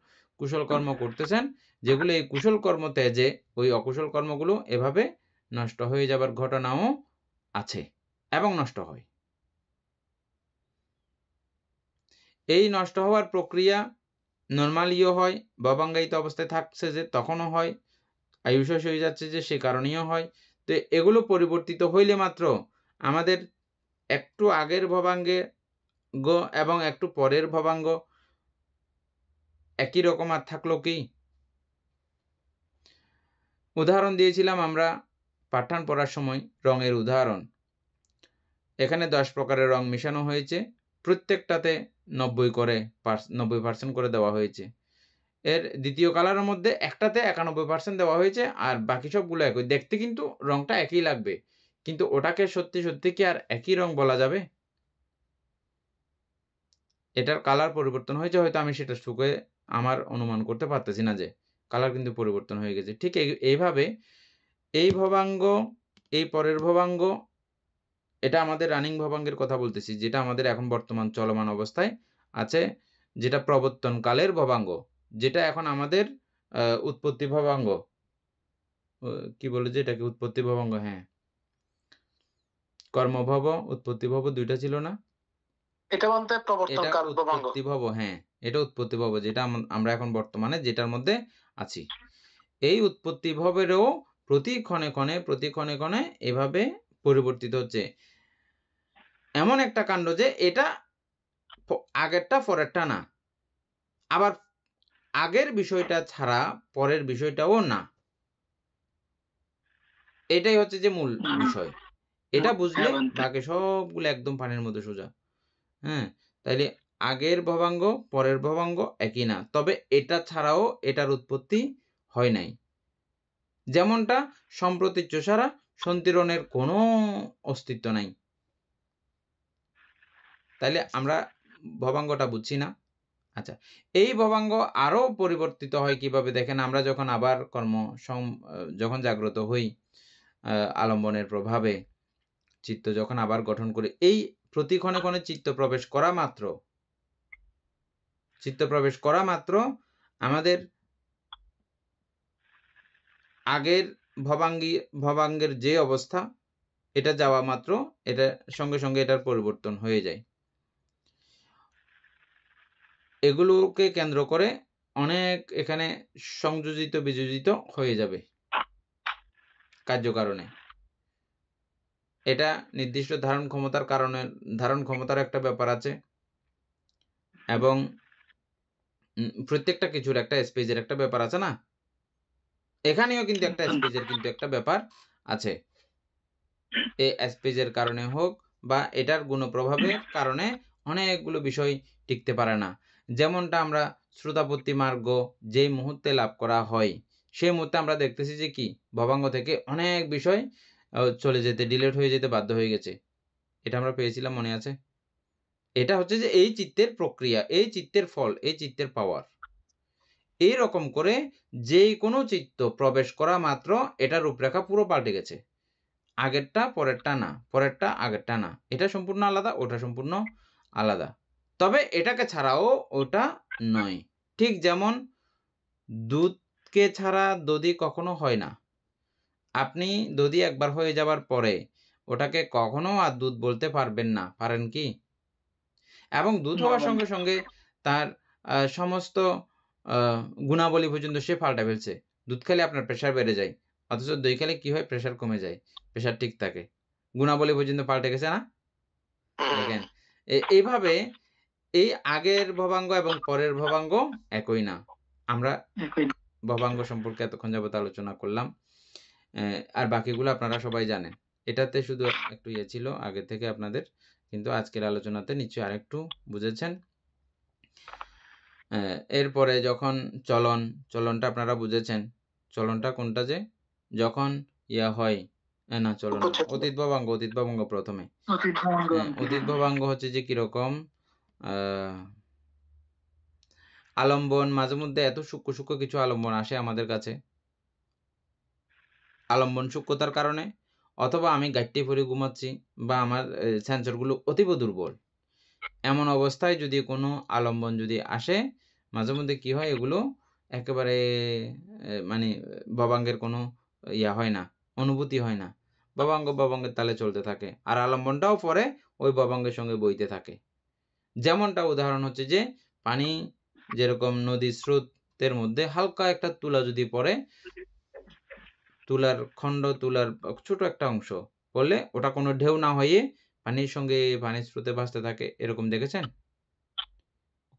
কুশল কর্ম করতেছেন, যেগুলো এই কুশল কর্ম ত্যাজে ওই অকুশল কর্মগুলো এভাবে নষ্ট হয়ে যাবার ঘটনাও আছে এবং নষ্ট হয়। এই নষ্ট হওয়ার প্রক্রিয়া নরমালিও হয়, ভবাঙ্গায়িত অবস্থায় থাকছে যে তখনও হয়, আয়ু শেষ হয়ে যাচ্ছে যে সে কারণেও হয়। তো এগুলো পরিবর্তিত হইলে মাত্র আমাদের একটু আগের ভবাঙ্গে এবং একটু পরের ভবাঙ্গ একই রকম আর থাকলো কি? উদাহরণ দিয়েছিলাম আমরা পাঠ্যান পড়ার সময় রঙের উদাহরণ। এখানে 10 প্রকারের রং মেশানো হয়েছে, প্রত্যেকটাতে 90% করে দেওয়া হয়েছে। এর দ্বিতীয় কালারের মধ্যে একটাতে 91% দেওয়া হয়েছে আর বাকি সবগুলো একই। দেখতে কিন্তু রংটা একই লাগবে। কিন্তু ওটাকে সত্যি কি আর একই রং বলা যাবে? এটার কালার পরিবর্তন হয়েছে, হয়তো আমি সেটা শুঁকে আমার অনুমান করতে পারতেছি না যে কালার কিন্তু পরিবর্তন হয়ে গেছে। ঠিক এইভাবে এই ভবাঙ্গ, এই পরের ভবাঙ্গ, এটা আমাদের রানিং ভবাঙ্গের কথা বলতেছি, যেটা আমাদের এখন বর্তমান চলমান অবস্থায় আছে, যেটা প্রবর্তনকালের ভবাঙ্গ, যেটা এখন আমাদের উৎপত্তি ভবাঙ্গ। কি বলে যে এটাকে? উৎপত্তি ভবাঙ্গ, হ্যাঁ। কর্মভব, উৎপত্তি ভব ২ টা ছিল না? এটা বলতে এটা প্রবর্তনকাল ভবাঙ্গ। উৎপত্তি ভব, হ্যাঁ, এটা উৎপত্তি ভব, যেটা আমরা এখন বর্তমানে যেটার মধ্যে আছি। এই উৎপত্তি ভবেরও প্রতি ক্ষণে ক্ষণে এভাবে পরিবর্তিত হচ্ছে। এমন একটা কাণ্ড যে এটা আগেরটা পরেরটা না। আবার আগের বিষয়টা ছাড়া পরের বিষয়টাও না। এটাই হচ্ছে যে মূল বিষয়। এটা বুঝলে হ্যাঁ বান্তে। বাকি সবগুলো একদম পানির মধ্যে সোজা। হ্যাঁ? তাইলে আগের ভবাঙ্গ, পরের ভবাঙ্গ একই না। তবে এটা ছাড়াও এটার উৎপত্তি হয় নাই। যেমনটা সম্প্রতীচ্য ছাড়া সন্তিরণের কোনো অস্তিত্ব নাই। তাইলে আমরা ভবাঙ্গটা বুঝছি না? আচ্ছা, এই ভবাঙ্গ আরো পরিবর্তিত হয় কিভাবে দেখেন, আমরা যখন আবার যখন জাগ্রত হই আলম্বনের প্রভাবে, চিত্ত যখন আবার গঠন করি, এই প্রতি ক্ষণে চিত্ত প্রবেশ করা মাত্র আমাদের আগের ভবাঙ্গের যে অবস্থা, এটা যাওয়া মাত্র এটা সঙ্গে এটার পরিবর্তন হয়ে যায়। এগুলোকে কেন্দ্র করে অনেক এখানে সংযোজিত বিযোজিত হয়ে যাবে কার্যকারণে। এটা নির্দিষ্ট ধারণ ক্ষমতার একটা ব্যাপার আছে, এবং প্রত্যেকটা কিছুর একটা স্পেসের একটা ব্যাপার আছে না? এখানেও কিন্তু একটা স্পেসের কিন্তু একটা ব্যাপার আছে। এই স্পেসের কারণে হোক বা এটার গুণপ্রভাবের কারণে অনেকগুলো বিষয় টিকতে পারে না। যেমনটা আমরা শ্রোতাপত্তি মার্গ যেই মুহূর্তে লাভ করা হয়, সেই মুহূর্তে আমরা দেখতেছি যে কি ভবাঙ্গ থেকে অনেক বিষয় চলে যেতে, ডিলিট হয়ে যেতে বাধ্য হয়ে গেছে। এটা আমরা পেয়েছিলাম, মনে আছে? এটা হচ্ছে যে এই চিত্তের প্রক্রিয়া, এই চিত্তের ফল, এই চিত্তের পাওয়ার। এইরকম করে যেই কোনো চিত্ত প্রবেশ করা মাত্র এটার রূপরেখা পুরো পাল্টে গেছে। আগেরটা পরেরটা না, পরেরটা আগেরটা না। এটা সম্পূর্ণ আলাদা, ওটা সম্পূর্ণ আলাদা। তবে এটাকে ছাড়াও ওটা নয়। ঠিক যেমন দুধকে ছাড়া দধি কখনো হয় না। আপনি দধি একবার হয়ে যাবার পরে ওটাকে কখনো আর দুধ বলতে পারবেন না। পারেন কি? এবং দুধ হওয়ার সঙ্গে তার সমস্ত গুণাবলী পর্যন্ত সে পাল্টে ফেলছে। দুধ খেলে আপনার প্রেশার বেড়ে যায়। অথচ দই খেলে কি হয়? প্রেশার কমে যায়। প্রেশার ঠিক থাকে। গুণাবলী পর্যন্ত পাল্টে গেছে না? দেখেন, এইভাবে এই আগের ভবাঙ্গ এবং পরের ভবাঙ্গ একই না। আমরা ভবাঙ্গ সম্পর্কে এতক্ষণ যাবত আলোচনা করলাম। আর বাকিগুলো আপনারা সবাই জানেন। এটাতে শুধু একটু ছিল আগে থেকে আপনাদের, কিন্তু আজকের আলোচনাতে নিশ্চয়ই আরেকটু বুঝেছেন। এরপরে যখন চলনটা আপনারা বুঝেছেন। চলনটা কোনটা যে? যখন হয়, না চলন, অতীত ভবাঙ্গ প্রথমে। অতীত ভবাঙ্গ হচ্ছে যে কিরকম, আলম্বন মাঝে মধ্যে এত সূক্ষ্ম কিছু আলম্বন আসে আমাদের কাছে। আলম্বন সূক্ষ্মতার কারণে, অথবা আমি গাইট্টি পরে ঘুমাচ্ছি, বা আমার সেন্সরগুলো অতীব দুর্বল। এমন অবস্থায় যদি কোনো আলম্বন যদি আসে, মাঝে মধ্যে কি হয়, এগুলো একেবারে মানে ভবাঙ্গের কোনো হয় না, অনুভূতি হয় না। ভবাঙ্গের তালে চলতে থাকে, আর আলম্বনটাও পরে ওই ভবাঙ্গের সঙ্গে বইতে থাকে। যেমনটা উদাহরণ হচ্ছে যে পানি যেরকম নদীর স্রোতের মধ্যে হালকা একটা তুলা যদি পড়ে, তুলার ছোট একটা অংশ পড়লে ওটা কোনো ঢেউ না হয়ে পানির সঙ্গে পানির স্রোতে ভাসতে থাকে, এরকম দেখেছেন?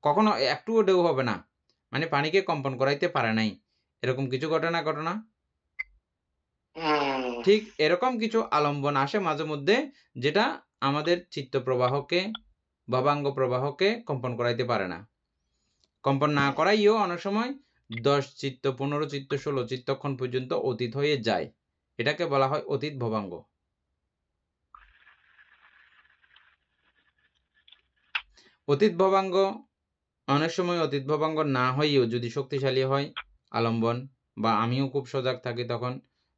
কখনো একটুও ঢেউ হবে না, মানে পানিকে কম্পন করাইতে পারে নাই, এরকম কিছু ঘটনা। ঠিক এরকম কিছু আলম্বন আসে মাঝে মধ্যে, যেটা আমাদের চিত্ত প্রবাহকে ভবাঙ্গ প্রবাহকে কম্পন করাইতে পারে না। কম্পন না করাইও অনেক সময় 10 চিত্ত 15 চিত্ত 16 চিত্তক্ষণ পর্যন্ত অতীত হয়ে যায়, এটাকে বলা হয় অতীত ভবাঙ্গ। অতীত ভবাঙ্গ অনেক সময় অতীত ভবাঙ্গ না হইও যদি শক্তিশালী হয় আলম্বন বা আমিও খুব সজাগ থাকি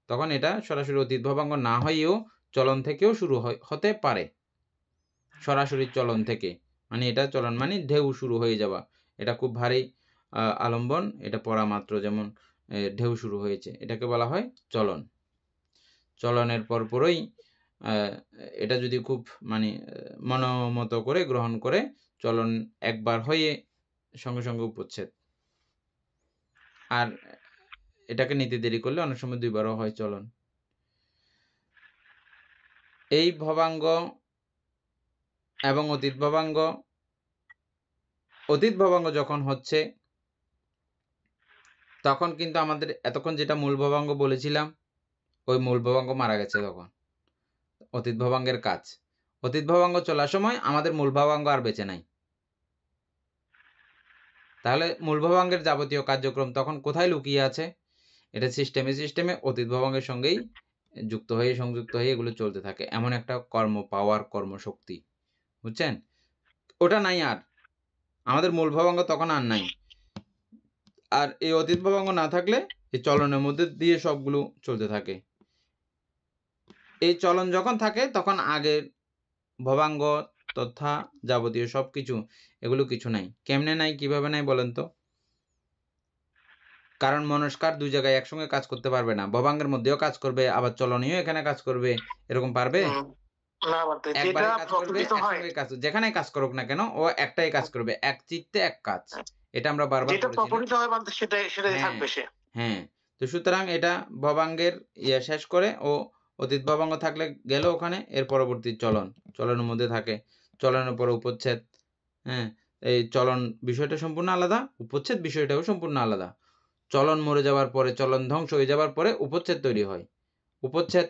তখন এটা সরাসরি অতীত ভবাঙ্গ না হইও চলন থেকেও শুরু হতে পারে। সরাসরি চলন থেকে, মানে এটা চলন মানে ঢেউ শুরু হয়ে যাওয়া, এটা খুব ভারী আলম্বন, এটা পড়া মাত্র যেমন ঢেউ শুরু হয়েছে, এটাকে বলা হয় চলন। চলনের পরপরই এটা যদি খুব মানে মনোমত করে গ্রহণ করে চলন একবার হয়ে সঙ্গে সঙ্গে উপচ্ছেদ, আর এটাকে নিতে দেরি করলে অনেক সময় দুইবারও হয় চলন। এই ভবাঙ্গ এবং অতীত ভবাঙ্গ যখন হচ্ছে তখন কিন্তু আমাদের এতক্ষণ যেটা মূল ভবাঙ্গ বলেছিলাম ওই মূল ভবাঙ্গ মারা গেছে। তখন অতীত ভবাঙ্গের কাজ, অতীত ভবাঙ্গ চলার সময় আমাদের মূল ভবাঙ্গ আর বেঁচে নাই। তাহলে মূল ভবাঙ্গের যাবতীয় কার্যক্রম তখন কোথায় লুকিয়ে আছে? এটা সিস্টেমে অতীত ভবাঙ্গের সঙ্গেই সংযুক্ত হয়ে এগুলো চলতে থাকে। এমন একটা কর্মশক্তি, বুঝছেন? ওটা নাই, আর আমাদের মূল ভবাঙ্গ তখন আর নাই। আর এই অতীত ভবাঙ্গ না থাকলে এই চলনের মধ্যে দিয়ে সবগুলো চলতে থাকে। এই চলন যখন থাকে তখন আগের ভবাঙ্গ তথা যাবতীয় সবকিছু এগুলো কিছু নাই। কেমনে নাই, কিভাবে নাই বলেন তো? কারণ মনস্কার দুই জায়গায় একসঙ্গে কাজ করতে পারবে না। ভবাঙ্গের মধ্যেও কাজ করবে, আবার চলনীয় এখানে কাজ করবে, এরকম পারবে? একবারে কাজ করবে, একসঙ্গে কাজ, যেখানে কাজ করুক না কেন ও একটাই কাজ করবে, এক চিত্তে এক কাজ। এটা আমরা বারবার হ্যাঁ। তো সুতরাং এটা ভবাঙ্গের শেষ করে ও অতীত ভবাঙ্গ থাকলে গেল ওখানে, এর পরবর্তী চলনের মধ্যে থাকে, চলনের পরে উপচ্ছেদ। হ্যাঁ, এই চলন বিষয়টা সম্পূর্ণ আলাদা, উপচ্ছেদ বিষয়টাও সম্পূর্ণ আলাদা। চলন মরে যাওয়ার পরে, চলন ধ্বংস হয়ে যাওয়ার পরে উপচ্ছেদ তৈরি হয়। উপচ্ছেদ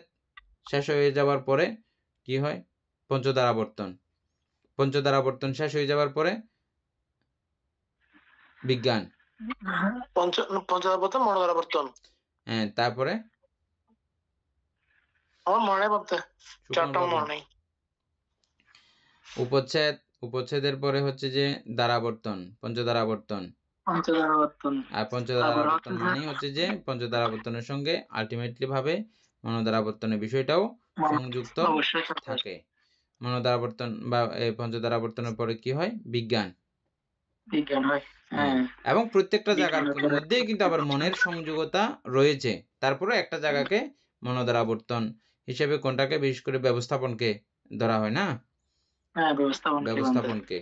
শেষ হয়ে যাওয়ার পরে কি হয়? পঞ্চদ্বারাবর্তন শেষ হয়ে যাওয়ার পরে বিজ্ঞান, পঞ্চদ্বারাবর্তন মনোদ্বারাবর্তন, হ্যাঁ, তারপরে আমার মনে পড়তে চারটা মনে নেই। উপচ্ছেদের পরে হচ্ছে যে দ্বারাবর্তন, পঞ্চদ্বারাবর্তন। আর পঞ্চদ্বারাবর্তন মানেই হচ্ছে যে পঞ্চদ্বারাবর্তনের সঙ্গে আলটিমেটলি ভাবে মনোদ্বারাবর্তনের বিষয়টাও সংযুক্ত থাকে। মনোদ্বারাবর্তন বা পঞ্চদ্বারাবর্তনের পরে কি হয়? বিজ্ঞান হয়। এবং প্রত্যেকটা জায়গার মধ্যেই কিন্তু আবার মনের সংযোগতা রয়েছে। তারপরে একটা জায়গাকে মনোদ্বারাবর্তন হিসেবে কোনটাকে বিশেষ করে ব্যবস্থাপনকে ধরা হয় না? ব্যবস্থাপনকে।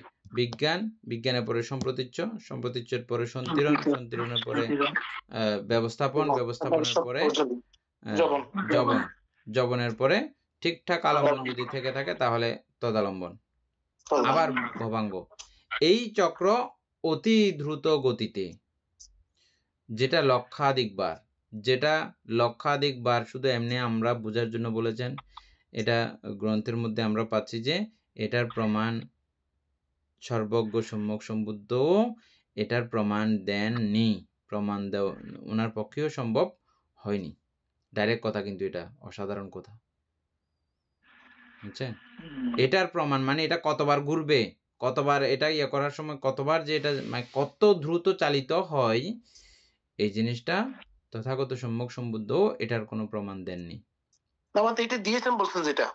বিজ্ঞানের পরে সম্প্রতীচ্যের পরে সন্তিরণের পরে ব্যবস্থাপনের পরে জবনের পরে ঠিকঠাক আলম্বন যদি থেকে থাকে তাহলে তদালম্বন, আবার ভবাঙ্গ। এই চক্র অতি দ্রুত গতিতে, যেটা লক্ষাধিকবার শুধু এমনি আমরা বোঝার জন্য বলেছেন। এটা গ্রন্থের মধ্যে আমরা পাচ্ছি যে এটার প্রমাণ সর্বজ্ঞ সম্যক সম্বুদ্ধ এটার প্রমাণ দেননি, প্রমাণ দেওয়া ওনার পক্ষেও সম্ভব হয়নি। ডাইরেক্ট কথা, কিন্তু এটা অসাধারণ কথা, বুঝছেন? এটার প্রমাণ মানে এটা কতবার ঘুরবে, কতবার এটা করার সময় কতবার যে এটা মানে কত দ্রুত চালিত হয়, এই জিনিসটা তথাগত সম্যক সম্বুদ্ধ এটার কোনো প্রমাণ দেননি। এটা দিয়েছেন বলছেন, যেটা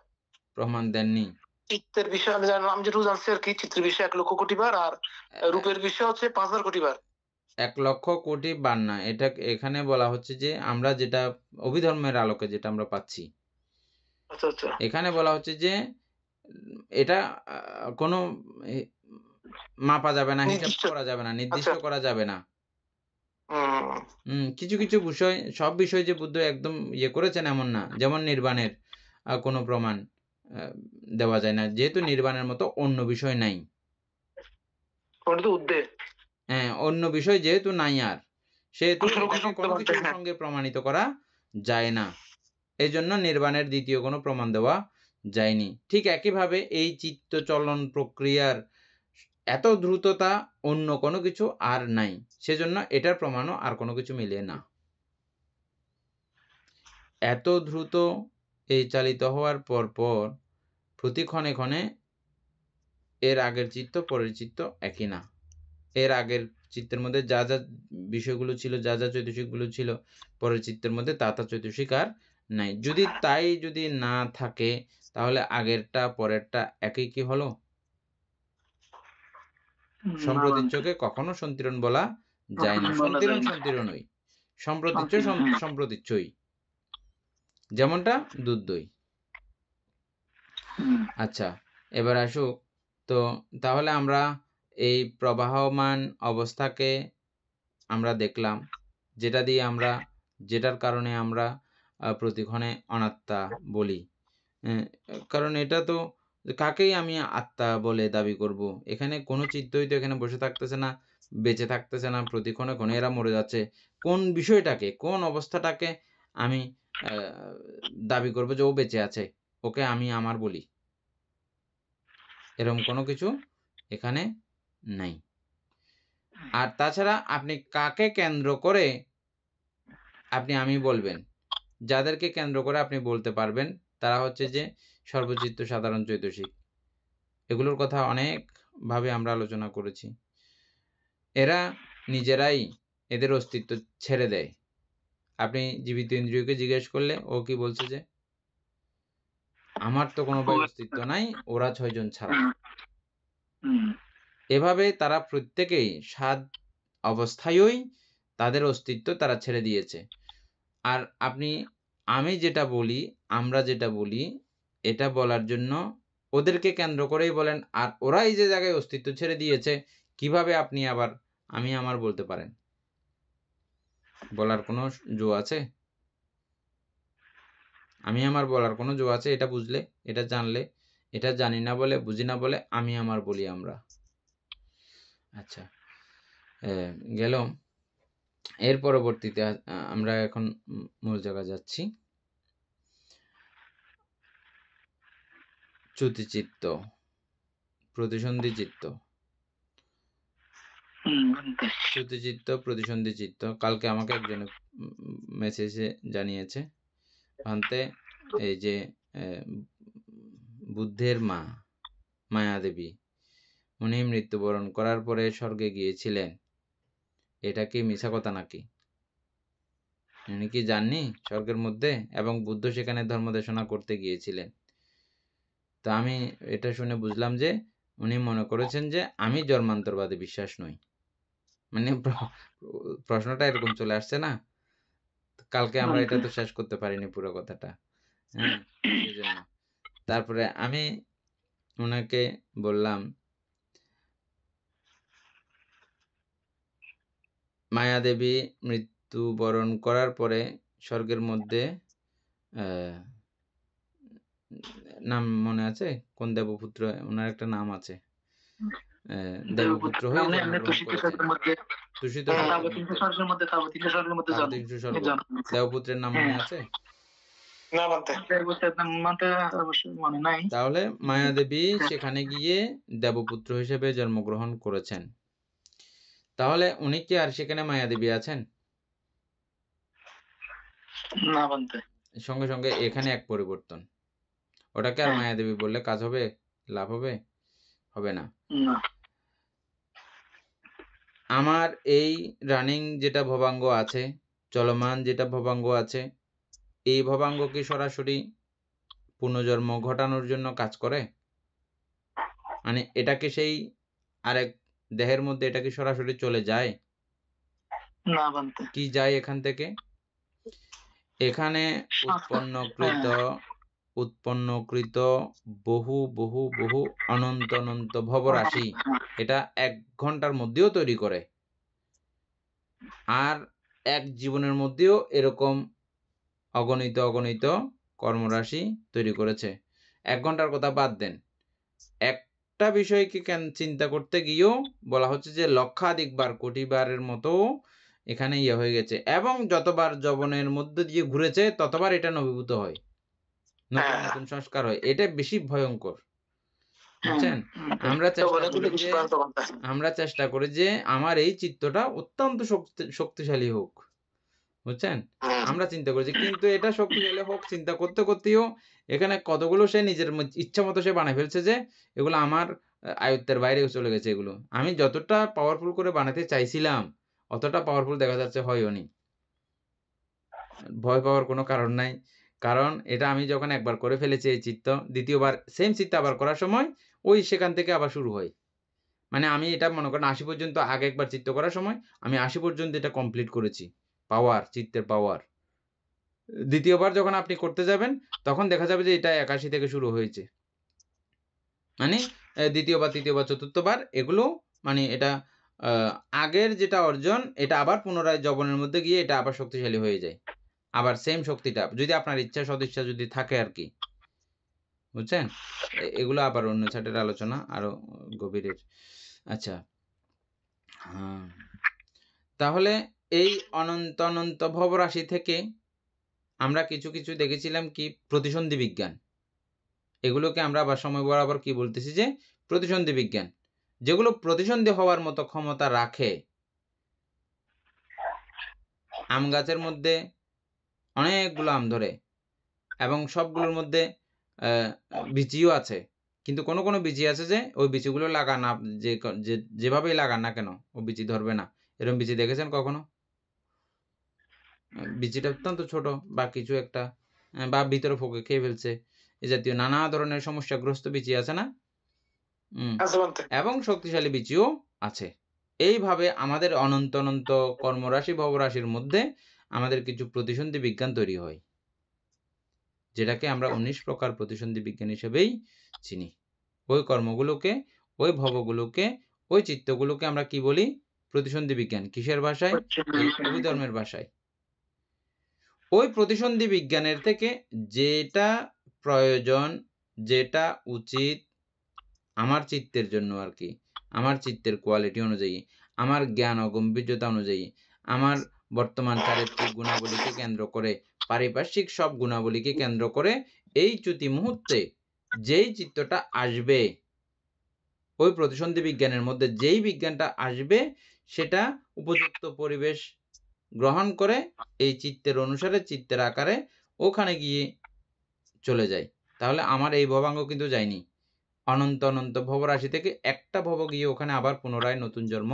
প্রমাণ দেননি। চিত্তের বিষয় আমি জানলাম, আমি যেটুকু জানছি আর কি, চিত্রের বিষয় 1 লক্ষ কোটি বার, আর রূপের বিষয় হচ্ছে 5000 কোটি বার। 1 লক্ষ কোটি বার না, এটা এখানে বলা হচ্ছে যে আমরা যেটা অভিধর্মের আলোকে যেটা আমরা পাচ্ছি, এখানে বলা হচ্ছে যে এটা কোনো মাপা যাবে না, হিসাব করা যাবে না, নির্দিষ্ট করা যাবে না। কিছু কিছু বিষয়, সব বিষয় যে বুদ্ধ একদম করেছেন এমন না। যেমন নির্বাণের কোনো প্রমাণ দেওয়া যায় না, যেহেতু নির্বাণের মতো অন্য বিষয় নাই। হ্যাঁ, অন্য বিষয় যেহেতু নাই, আর সেহেতু কোনো কিছুর সঙ্গে প্রমাণিত করা যায় না। এই জন্য নির্বাণের দ্বিতীয় কোনো প্রমাণ দেওয়া যায়নি। ঠিক একইভাবে এই চিত্ত চলন প্রক্রিয়ার এত দ্রুততা অন্য কোনো কিছু আর নাই। সেজন্য এটার প্রমাণও আর কোনো কিছু মিলে না। এত দ্রুত এই চালিত হওয়ার পর প্রতি ক্ষণে ক্ষণে এর আগের চিত্ত পরের চিত্ত একই না। এর আগের চিত্তের মধ্যে যা বিষয়গুলো ছিল, যা চৈতসিকগুলো ছিল, পরের চিত্তের মধ্যে তা চৈতসিক আর নাই। যদি না থাকে তাহলে আগেরটা পরেরটা একই কি হলো? সম্প্রতিচ্ছকে কখনো সন্তিরণ বলা যায় না। সন্তিরণই। সম্প্রতিচ্ছই। যেমনটা দুধ দই। আচ্ছা, এবার আসুক। তো তাহলে আমরা এই প্রবাহমান অবস্থাকে আমরা দেখলাম, যেটার কারণে আমরা প্রতিক্ষণে অনাত্মা বলি। কারণ এটা তো কাকেই আমি আত্মা বলে দাবি করব? এখানে কোনো চিত্তই তো এখানে বসে থাকতেছে না, বেঁচে থাকতেছে না, প্রতিক্ষণে ক্ষণে এরা মরে যাচ্ছে। কোন বিষয়টাকে, কোন অবস্থাটাকে আমি দাবি করব যে ও বেঁচে আছে, ওকে আমি আমার বলি? এরকম কোনো কিছু এখানে নাই। আর তাছাড়া আপনি কাকে কেন্দ্র করে আপনি আমি বলবেন? যাদেরকে কেন্দ্র করে আপনি বলতে পারবেন তারা হচ্ছে যে সর্বচিত্ত সাধারণ চৈতসিক। এগুলোর কথা অনেকভাবে আমরা আলোচনা করেছি। এরা নিজেরাই এদের অস্তিত্ব ছেড়ে দেয়। আপনি জীবিত ইন্দ্রিয়কে জিজ্ঞেস করলে ও কি বলছে যে আমার তো কোনো অস্তিত্ব নাই, ওরা 6 জন ছাড়া। এভাবে তারা প্রত্যেকেই 7 অবস্থায়ই তাদের অস্তিত্ব তারা ছেড়ে দিয়েছে। আর আমি যেটা বলি, আমরা যেটা বলি, এটা বলার জন্য ওদেরকে কেন্দ্র করেই বলেন। আর ওরা এই যে জায়গায় অস্তিত্ব ছেড়ে দিয়েছে, কিভাবে আপনি আবার আমি আমার বলতে পারেন? বলার কোনো জো আছে? আমি আমার বলার কোনো জো আছে? এটা বুঝলে, এটা জানলে, এটা জানি না বলে, বুঝি না বলে আমি আমার বলি আমরা। আচ্ছা, গেল। এর পরবর্তীতে আমরা এখন মূল জায়গায় যাচ্ছি। চ্যুতিচিত্ত, প্রতিসন্ধি চিত্ত। চ্যুতিচিত্ত, প্রতিসন্ধি চিত্ত। কালকে আমাকে একজন মেসেজে জানিয়েছে, ভান্তে এই যে বুদ্ধের মা মায়াদেবী, উনি মৃত্যুবরণ করার পরে স্বর্গে গিয়েছিলেন, এটা কি মিছা কথা নাকি? উনি কি জাননি স্বর্গের মধ্যে? এবং বুদ্ধ সেখানে ধর্মদেশনা করতে গিয়েছিলেন। তো আমি এটা শুনে বুঝলাম যে উনি মনে করেছেন যে আমি জন্মান্তরবাদে বিশ্বাস নই। মানে প্রশ্নটা এরকম চলে আসছে না? কালকে আমরা এটা তো শেষ করতে পারিনি পুরো কথাটা। হ্যাঁ, সেজন্য। তারপরে আমি ওনাকে বললাম, মায়াদেবী মৃত্যুবরণ করার পরে স্বর্গের মধ্যে নাম মনে আছে? কোন দেবপুত্র, ওনার একটা নাম আছে, দেবপুত্র হয়ে জন্মগ্রহণ করেছেন। তুষিত দেবপুত্রের নাম মনে আছে? তাহলে মায়াদেবী সেখানে গিয়ে দেবপুত্র হিসেবে জন্মগ্রহণ করেছেন। তাহলে উনি কি আর সেখানে মায়াদেবী আছেন? না, বলতে সঙ্গে সঙ্গে এখানে এক পরিবর্তন। ওটাকে আর মায়াদেবী বললে কাজ হবে, লাভ হবে? হবে না। আমার এই রানিং যেটা ভবাঙ্গ আছে, চলমান যেটা ভবাঙ্গ আছে, এই ভবাঙ্গ কি সরাসরি পুনর্জন্ম ঘটানোর জন্য কাজ করে? মানে এটাকে সেই আরেক দেহের মধ্যে এটা কি সরাসরি চলে যায়? না, বলতে কি যায় এখান থেকে? এখানে উৎপন্নকৃত বহু বহু বহু অনন্ত অনন্ত ভবরাশি এটা 1 ঘন্টার মধ্যেও তৈরি করে। আর এক জীবনের মধ্যেও এরকম অগণিত অগণিত কর্মরাশি তৈরি করেছে। 1 ঘন্টার কথা বাদ দেন, একটা বিষয়কে চিন্তা করতে গিয়েও বলা হচ্ছে যে লক্ষাধিকবার, কোটিবারের মতো এখানে হয়ে গেছে, এবং যতবার যবনের মধ্যে দিয়ে ঘুরেছে ততবার এটা নবীভূত হয়। নতুন হ্যাঁ নতুন সংস্কার হয়, এটা বেশি ভয়ঙ্কর, হ্যাঁ বুঝছেন? আমরা তো চেষ্টা অনেকগুলো করি বেশি যে ভয়ঙ্কর কথা। আমরা চেষ্টা করি যে আমার এই চিত্তটা অত্যন্ত শক্তিশালী হোক, বুঝছেন? হুম, আমরা চিন্তা করি যে কিন্তু এটা শক্তিশালী হোক চিন্তা করতে করতেও এখানে কতগুলো সে নিজের ইচ্ছা মতো সে বানায় ফেলছে যে এগুলো আমার আয়ত্তের বাইরে চলে গেছে এগুলো। আমি যতটা পাওয়ারফুল করে বানাতে চাইছিলাম অতটা পাওয়ারফুল দেখা যাচ্ছে হয়ওনি। ভয় পাওয়ার কোনো কারণ নাই। কারণ এটা আমি যখন একবার করে ফেলেছি এই চিত্ত, দ্বিতীয়বার সেম চিত্ত আবার করার সময় ওই সেখান থেকে আবার শুরু হয়। মানে আমি এটা মনে করেন ৮০ পর্যন্ত আগে একবার চিত্ত করার সময় আমি ৮০ পর্যন্ত এটা কমপ্লিট করেছি। পাওয়ার, চিত্তের পাওয়ার। দ্বিতীয়বার যখন আপনি করতে যাবেন তখন দেখা যাবে যে এটা ৮১ থেকে শুরু হয়েছে। মানে দ্বিতীয়বার, তৃতীয়বার, চতুর্থবার এগুলো মানে এটা আ আগের যেটা অর্জন এটা আবার পুনরায় যবনের মধ্যে গিয়ে এটা আবার শক্তিশালী হয়ে যায়। আবার সেম শক্তিটা যদি আপনার ইচ্ছা সদিচ্ছা যদি থাকে আরকি। বুঝছেন? এগুলো আবার অন্য চ্যাটের আলোচনা আরো গভীরের। আচ্ছা, হ্যাঁ। তাহলে এই অনন্ত, অনন্ত ভবরাশি থেকে আমরা কিছু, কিছু দেখেছিলাম কি প্রতিসন্ধি বিজ্ঞান। এগুলোকে আমরা আবার সময় বরাবর কি বলতেছি যে প্রতিসন্ধি বিজ্ঞান। যেগুলো প্রতিসন্ধি হওয়ার মতো ক্ষমতা রাখে। আম গাছের মধ্যে অনেকগুলো আম ধরে এবং সবগুলোর মধ্যে অ্যা বিচিও আছে। কিন্তু কোনো, কোনো বিচি আছে যে ওই বিচিগুলো লাগান যেভাবেই লাগান না কেন ও বিচি ধরবে না। এরকম বিচি দেখেছেন কখনো? বিচিটা অত্যন্ত ছোট বা কিছু একটা বা ভিতরে ফোকে খেয়ে ফেলছে। এ জাতীয় নানা ধরনের সমস্যাগ্রস্ত বিচি আছে না? আছে বলতে। এবং শক্তিশালী বিচিও আছে। এইভাবে আমাদের অনন্ত, অনন্ত কর্মরাশি ভবরাশির মধ্যে আমাদের কিছু প্রতিসন্ধি বিজ্ঞান তৈরি হয়। যেটাকে আমরা ১৯ প্রকার প্রতিসন্ধি বিজ্ঞান হিসেবেই চিনি। ওই কর্মগুলোকে, ওই ভবগুলোকে, ওই চিত্তগুলোকে আমরা কি বলি? প্রতিসন্ধি বিজ্ঞান। কিসের ভাষায়? এই অভিধর্মের ভাষায়। ওই প্রতিসন্ধি বিজ্ঞানের থেকে যেটা প্রয়োজন, যেটা উচিত আমার চিত্তের জন্য আরকি। আমার চিত্তের কোয়ালিটি অনুযায়ী, আমার জ্ঞান ও গম্ভীর্যতা অনুযায়ী, আমার বর্তমান চারিত্রিক গুণাবলীকে কেন্দ্র করে, পারিপার্শ্বিক সব গুণাবলীকে কেন্দ্র করে এই চুতি মুহূর্তে যেই চিত্তটা আসবে, ওই প্রতিসন্ধি বিজ্ঞানের মধ্যে যেই বিজ্ঞানটা আসবে সেটা উপযুক্ত পরিবেশ গ্রহণ করে এই চিত্তের অনুসারে চিত্তের আকারে ওখানে গিয়ে চলে যায়। তাহলে আমার এই ভবাঙ্গ কিন্তু যায়নি। অনন্ত, অনন্ত ভবরাশি থেকে একটা ভব গিয়ে ওখানে আবার পুনরায় নতুন জন্ম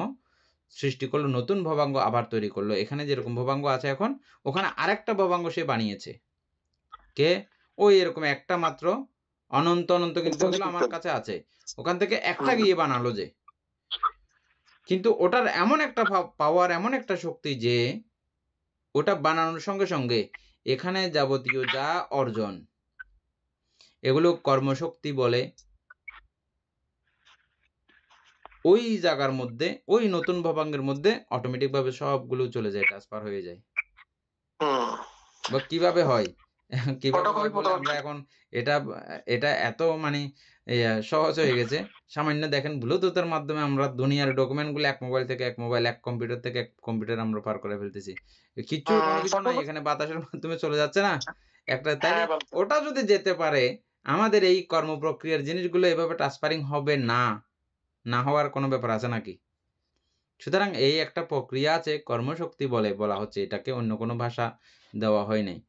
সৃষ্টি করলো, নতুন ভবাঙ্গ আবার তৈরি করলো। এখানে যেরকম ভবাঙ্গ আছে এখন, ওখানে আরেকটা ভবাঙ্গ সে বানিয়েছে। কে? ওই এরকম একটা মাত্র অনন্ত, অনন্ত কিন্তু ওগুলো আমার কাছে আছে। ওখান থেকে একটা গিয়ে বানালো যে। কিন্তু ওটার এমন একটা পাওয়ার, এমন একটা শক্তি যে ওটা বানানোর সঙ্গে, সঙ্গে এখানে যাবতীয় যা অর্জন, এগুলো কর্মশক্তি বলে ওই জায়গার মধ্যে, ওই নতুন ভবাঙ্গের মধ্যে অটোমেটিক ভাবে সবগুলো চলে যায়, ট্রান্সফার হয়ে যায়। হুম, বা কিভাবে হয়? কিভাবে হয় ফটোকপি বলে মতো। আমরা এখন এটা এটা এত মানে সহজ হয়ে গেছে। সামান্য দেখেন ব্লুটুথের মাধ্যমে আমরা দুনিয়ার ডকুমেন্টগুলো এক মোবাইল থেকে এক মোবাইল, এক কম্পিউটার থেকে এক কম্পিউটার আমরা পার করে ফেলতেছি। কিচ্ছু কোনো কিছু নাই। এখানে বাতাসের মাধ্যমে চলে যাচ্ছে না? একটা তাইলে হ্যাঁ বলতে। ওটা যদি যেতে পারে, আমাদের এই কর্মপ্রক্রিয়ার জিনিসগুলো এভাবে ট্রান্সফারিং হবে না। না হওয়ার কোনো ব্যাপার আছে নাকি? সুতরাং এই একটা প্রক্রিয়া আছে কর্মশক্তি বলা হচ্ছে এটাকে, অন্য কোনো ভাষা দেওয়া হয় নাই।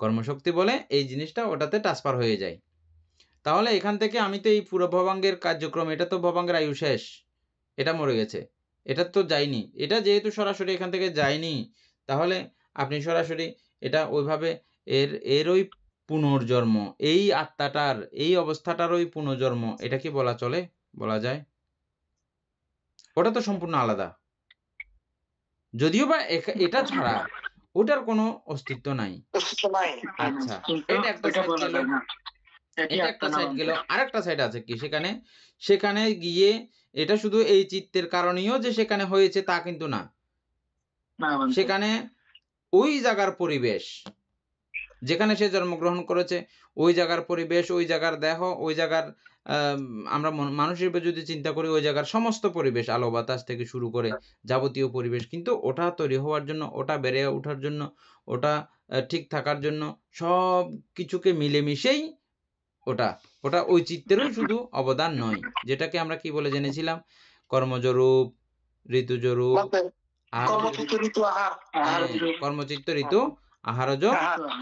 কর্মশক্তি বলে এই জিনিসটা ওটাতে ট্রান্সফার হয়ে যায়। তাহলে এখান থেকে আমি তো এই পুরো ভবাঙ্গের কার্যক্রম, এটা তো ভবাঙ্গের আয়ু শেষ। এটা মরে গেছে। এটা তো যায়নি। এটা যেহেতু সরাসরি এখান থেকে যায়নি, তাহলে আপনি সরাসরি এটা ওইভাবে এরই পুনর্জন্ম, এই আত্মাটার, এই অবস্থাটারই পুনর্জন্ম, এটা কি বলা চলে? বলা যায়? ওটা তো সম্পূর্ণ আলাদা। যদিও বা এটা ছাড়া ওটার কোনো অস্তিত্ব নাই। অস্তিত্ব নাই। আচ্ছা, কিন্তু এটা একটা ওইটা সাইড বলা গেল। যায় না। এটি এটা একটা আত্মা না সাইড গেল। অন্তর। আরেকটা সাইড আছে কি সেখানে? সেখানে গিয়ে এটা শুধু এই চিত্তের কারণেও যে সেখানে হয়েছে তা কিন্তু না। না অন্তর। সেখানে ওই জায়গার পরিবেশ, যেখানে সে জন্মগ্রহণ করেছে, ওই জায়গার পরিবেশ, ওই জায়গার দেহ, ওই জায়গার আমরা মানুষ হিসেবে যদি চিন্তা করি ওই জায়গার সমস্ত পরিবেশ আলো বাতাস থেকে শুরু করে যাবতীয় পরিবেশ, কিন্তু ওটা তৈরি হওয়ার জন্য, ওটা বেড়ে ওঠার জন্য, ওটা ঠিক থাকার জন্য সব কিছুকে মিলেমিশেই ওটা ওই চিত্রেরই শুধু অবদান নয়, যেটাকে আমরা কি বলে জেনেছিলাম, কর্মজ রূপ, ঋতুজ রূপ, কর্মচিত্ত ঋতু আহার কর্মচিত্ত ঋতু আহারজ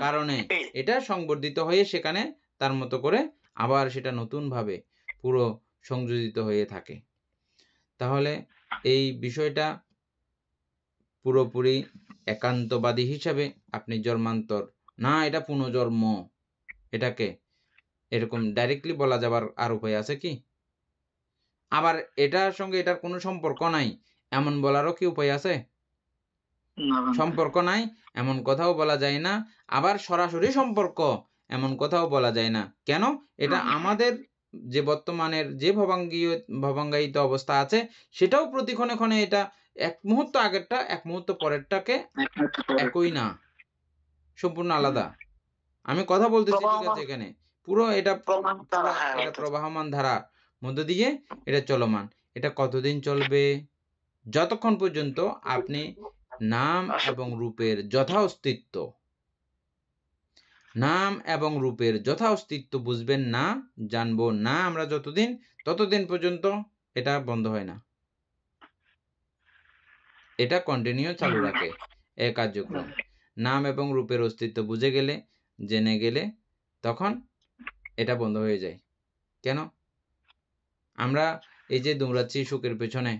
কারণে এটা সংবর্ধিত হয়ে সেখানে তার মতো করে আবার সেটা নতুনভাবে পুরো সংযোজিত হয়ে থাকে। তাহলে এই বিষয়টা পুরোপুরি একান্তবাদী হিসাবে আপনি জন্মান্তর না, এটা পুনর্জন্ম, এটাকে এরকম ডাইরেক্টলি বলা যাবার আর উপায় আছে কি? আবার এটার সঙ্গে এটার কোনো সম্পর্ক নাই এমন বলারও কি উপায় আছে? সম্পর্ক নাই এমন কথাও বলা যায় না, আবার সরাসরি সম্পর্ক এমন কথাও বলা যায় না। কেন? এটা আমাদের যে বর্তমানের যে ভবাঙ্গায়িত অবস্থা আছে সেটাও প্রতি ক্ষণে ক্ষণে এটা এক মুহূর্ত আগেরটা এক মুহূর্ত পরেরটাকে একই না, সম্পূর্ণ আলাদা। আমি কথা বলতেছি ঠিক আছে, এখানে পুরো এটা প্রবাহমান ধারা মধ্য দিয়ে এটা চলমান। এটা কতদিন চলবে? যতক্ষণ পর্যন্ত আপনি নাম এবং রূপের যথা অস্তিত্ব বুঝবেন না, জানবো না আমরা যতদিন, ততদিন পর্যন্ত এটা বন্ধ হয় না, এটা কন্টিনিউ চালু রাখে এই কার্যক্রম। নাম এবং রূপের অস্তিত্ব বুঝে গেলে, জেনে গেলে, তখন এটা বন্ধ হয়ে যায়। কেন? আমরা এই যে দৌড়াচ্ছি সুখের পেছনে,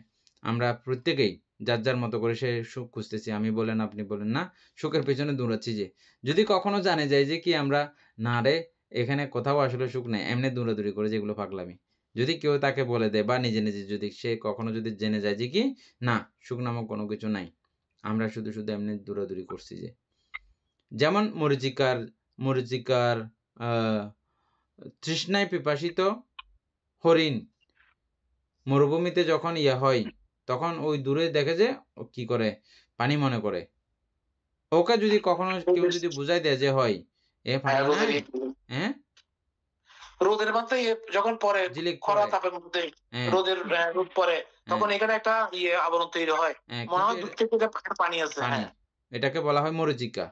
আমরা প্রত্যেকেই যার যার মতো করে সে সুখ খুঁজতেছি, আমি বলেন আপনি বলেন না, সুখের পেছনে দৌড়াচ্ছি। যে যদি কখনো জানে যায় যে কি আমরা না রে এখানে কোথাও আসলে সুখ নেই, এমনি দৌড়াদৌড়ি করে, যেগুলো পাগলামি, যদি কেউ তাকে বলে দেয় বা নিজে নিজে যদি সে কখনো যদি জেনে যায় যে কি না সুখ নামক কোনো কিছু নাই, আমরা শুধু শুধু এমনি দৌড়াদৌড়ি করছি। যে যেমন মরিচিকার তৃষ্ণায় পিপাসিত হরিণ মরুভূমিতে যখন হয় তখন ওই দূরে দেখে যে কি করে পানি মনে করে, ওকে যদি কখনো কেউ যদি বুঝাই দেয় যে হয় এ পানি নাই, হ্যাঁ রোদের মাথায় যখন পরে খরা তাপের মধ্যে রোদের রোদ পরে তখন এখানে একটা আবরণ তৈরি হয়, মনে হয় দূর থেকে পানি আছে, এটাকে বলা হয় মরিচিকা।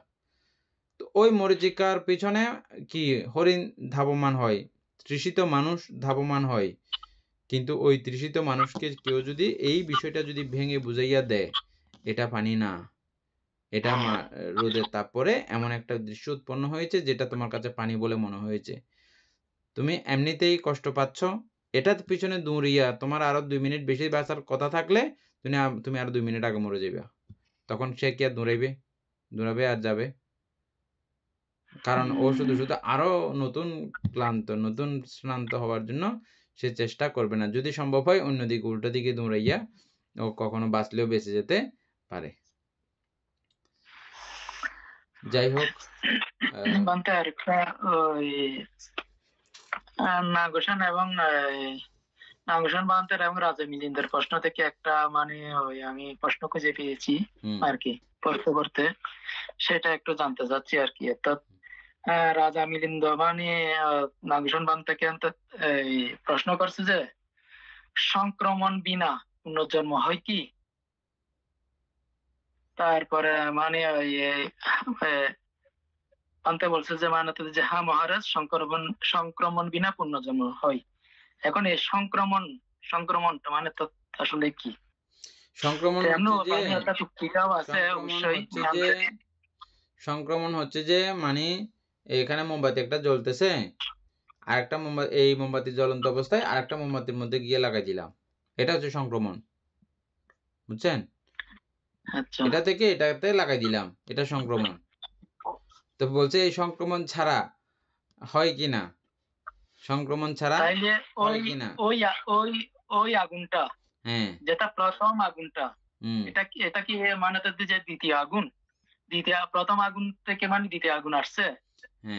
তো ওই মরিচিকার পিছনে কি হরিণ ধাবমান হয়, তৃষিত মানুষ ধাবমান হয়, কিন্তু ওই তৃষিত মানুষকে কেউ যদি এই বিষয়টা যদি ভেঙে বুঝাইয়া দেয় এটা পানি না, এটা রোদের তাপ পরে এমন একটা দৃশ্য উৎপন্ন হয়েছে যেটা তোমার কাছে পানি বলে মনে হয়েছে, তুমি এমনিতেই কষ্ট পাচ্ছ, এটার পিছনে দৌড়িয়া তোমার আরো 2 মিনিট বেশি বাঁচার কথা থাকলে তুমি আরো 2 মিনিট আগে মরে যাবে, তখন সে কি আর দৌড়াবে আর যাবে? কারণ ও শুধু শুধু আরো নতুন শ্রান্ত হওয়ার জন্য সে চেষ্টা করবে না, যদি সম্ভব হয় অন্যদিকে উল্টো দিকে দৌড়াইয়া ও কখনো বাঁচলেও বেঁচে যেতে পারে। যাই হোক, নাগোশান এবং বান্তের এবং রাজা মিলিন্দের প্রশ্ন থেকে একটা মানে আমি প্রশ্ন খুঁজে পেয়েছি আর কি পড়তে পড়তে, সেটা একটু জানতে চাচ্ছি আর কি। অর্থাৎ রাজা মিলিন্দ মানে নাগোশান বান্তাকে প্রশ্ন করছে যে সংক্রমণ বিনা পুনর্জন্ম হয় কি? তারপরে মানে পান্তে বলছে যে মানে যে হ্যাঁ মহারাজ, সংক্রমণ বিনা পুনর্জন্ম হয়। এখন এই সংক্রমণটা মানে তো আসলে কি? সংক্রমণ হচ্ছে যে মানে এখানে মোমবাতি একটা জ্বলতেছে, আরেকটা মোমবাতি, এই মোমবাতি জ্বলন্ত অবস্থায় আরেকটা মোমবাতির মধ্যে গিয়ে লাগাই দিলাম, এটা হচ্ছে সংক্রমণ, বুঝছেন? এটা থেকে এটাতে লাগাই দিলাম, এটা সংক্রমণ। তো বলছে এই সংক্রমণ ছাড়া হয় কিনা, সংক্রমণ ছাড়া হয় কিনা? ওই আগুনটা, হ্যাঁ, যেটা প্রথম আগুনটা, এটা কি মানে যে দ্বিতীয় আগুন, প্রথম আগুন থেকে মানে দ্বিতীয় আগুন আসছে,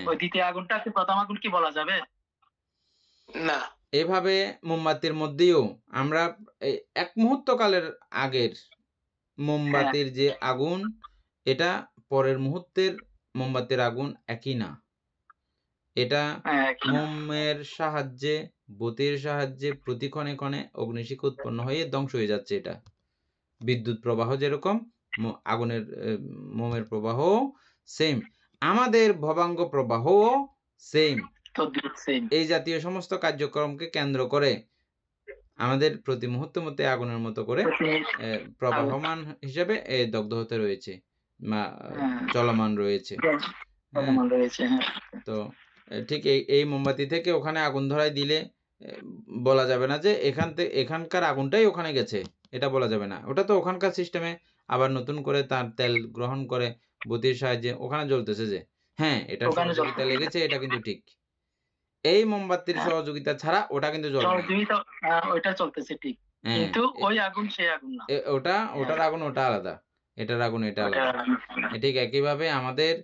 ওই দ্বিতীয় আগুনটা কি প্রথম আগুন কি বলা যাবে না? এভাবে মোমবাতির মধ্যেও আমরা এক মুহূর্ত কালের আগের মোমবাতির যে আগুন, এটা পরের মুহূর্তের মোমবাতির আগুন একই না। এটা হ্যাঁ, মোমের সাহায্যে, বতির সাহায্যে প্রতি ক্ষণে ক্ষণে অগ্নিশিখা উৎপন্ন হয়ে ধ্বংস হয়ে যাচ্ছে এটা। বিদ্যুৎ প্রবাহ যেরকম আগুনের মোমের প্রবাহ সেম, আমাদের ভবাঙ্গ প্রবাহও সেম। এই জাতীয় সমস্ত কার্যক্রমকে কেন্দ্র করে আমাদের প্রতি মুহূর্তে মধ্যে আগুনের মতো করে প্রবাহমান হিসেবে দগ্ধ হতে রয়েছে, চলমান রয়েছে। তো ঠিক এই মোমবাতি থেকে ওখানে আগুন ধরায় দিলে বলা যাবে না যে এখানকার আগুনটাই ওখানে গেছে, এটা বলা যাবে না। ওটা তো ওখানকার সিস্টেমে আবার নতুন করে তার তেল গ্রহণ করে বতির সাহায্যে ওখানে জ্বলতেছে যে, হ্যাঁ এটা সহযোগিতা লেগেছে, এটা কিন্তু ঠিক। এই মোমবাতির সহযোগিতা ছাড়া ওটা কিন্তু জ্বলবে না। ওইটা চলতেছে ঠিক, কিন্তু ওই আগুন সেই আগুন না। ওটার আগুন ওটা আলাদা, এটার আগুন এটা আলাদা। ঠিক একইভাবে আমাদের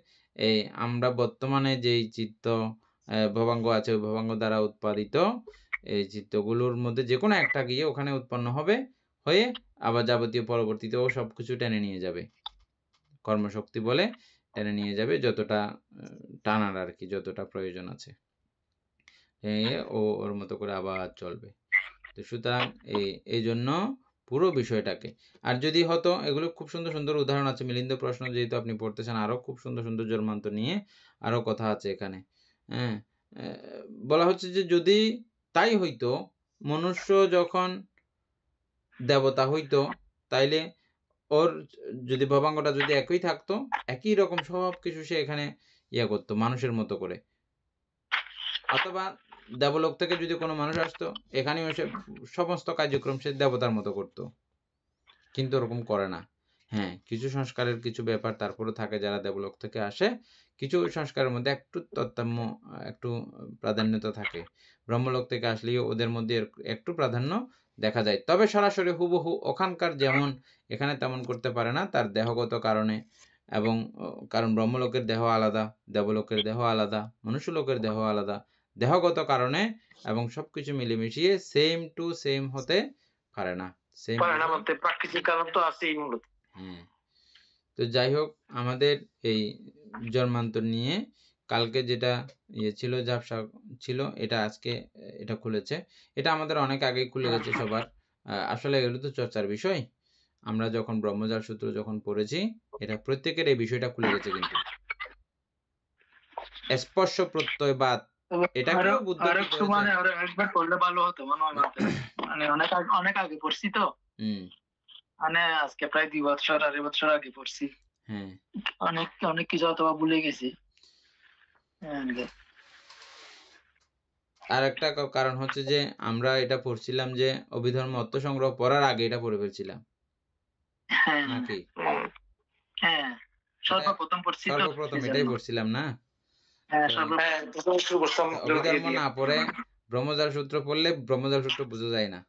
আমরা বর্তমানে যেই চিত্ত ভবাঙ্গ আছে, ওই ভবাঙ্গ দ্বারা উৎপাদিত এই চিত্তগুলোর মধ্যে যে কোনো একটা গিয়ে ওখানে উৎপন্ন হবে, হয়ে আবার যাবতীয় পরবর্তীতেও সবকিছু টেনে নিয়ে যাবে, কর্মশক্তি বলে টেনে নিয়ে যাবে যতটা টানার আর কি, যতটা প্রয়োজন আছে, ওর মতো করে আবার চলবে। তো সুতরাং এই জন্য পুরো বিষয়টাকে, আর যদি হতো, এগুলো খুব সুন্দর সুন্দর উদাহরণ আছে, মিলিন্দ প্রশ্ন যেহেতু আপনি পড়তেছেন, আরো খুব সুন্দর সুন্দর জন্মান্তর নিয়ে আরো কথা আছে এখানে। হ্যাঁ, বলা হচ্ছে যে যদি তাই হইতো, মনুষ্য যখন দেবতা হইতো, তাইলে ওর যদি ভবাঙ্গটা যদি একই থাকতো, একই রকম সব কিছু সে এখানে করতো মানুষের মতো করে, অথবা দেবলোক থেকে যদি কোনো মানুষ আসতো, এখানেও সে সমস্ত কার্যক্রম সে দেবতার মতো করতো, কিন্তু ওরকম করে না। হ্যাঁ, কিছু সংস্কারের কিছু ব্যাপার তারপরে থাকে যারা দেবলোক থেকে আসে, কিছু সংস্কারের মধ্যে একটু তারতম্য, একটু প্রাধান্যতা থাকে। ব্রহ্মলোক থেকে আসলেও ওদের মধ্যে একটু প্রাধান্য দেখা যায়, তবে সরাসরি হুবহু ওখানকার যেমন এখানে তেমন করতে পারে না, তার দেহগত কারণে। এবং কারণ ব্রহ্মলোকের দেহ আলাদা, দেবলোকের দেহ আলাদা, মনুষ্যলোকের দেহ আলাদা, দেহগত কারণে, এবং সবকিছু মিলেমিশিয়ে সেম টু সেম হতে পারে না। প্রাকৃতিক কারণ তো আছেই মূলত। হ্যাঁ, তো যাই হোক, আমাদের এই জন্মান্তর নিয়ে কালকে যেটা ছিল, ঝাপসা ছিল, এটা আজকে এটা খুলেছে। এটা আমাদের অনেক আগেই খুলে গেছে সবার। আসলে এগুলো তো চর্চার বিষয়। আমরা যখন ব্রহ্মজাল সূত্র যখন পড়েছি, এটা প্রত্যেকের এই বিষয়টা খুলে গেছে, কিন্তু স্পর্শ প্রত্যয়বাদ এটাকেও বুদ্ধ একবার পড়লে ভালো হতো মনে হয়, মানে অনেক আগে পড়ছি তো, মানে আজকে প্রায় 2 বছর 2.5 বছর আগে পড়ছি। হ্যাঁ, অনেক কিছু অথবা ভুলে গেছি। আর একটা কারণ হচ্ছে যে আমরা এটা পড়ছিলাম যে অভিধর্ম অর্থ সংগ্রহ পড়ার আগে এটা পড়ে ফেলছিলাম নাকি? হ্যাঁ, সর্বপ্রথম এটাই পড়ছিলাম না? অভিধর্ম না পড়ে ব্রহ্মজাল সূত্র পড়লে ব্রহ্মজাল সূত্র বোঝা যায় না।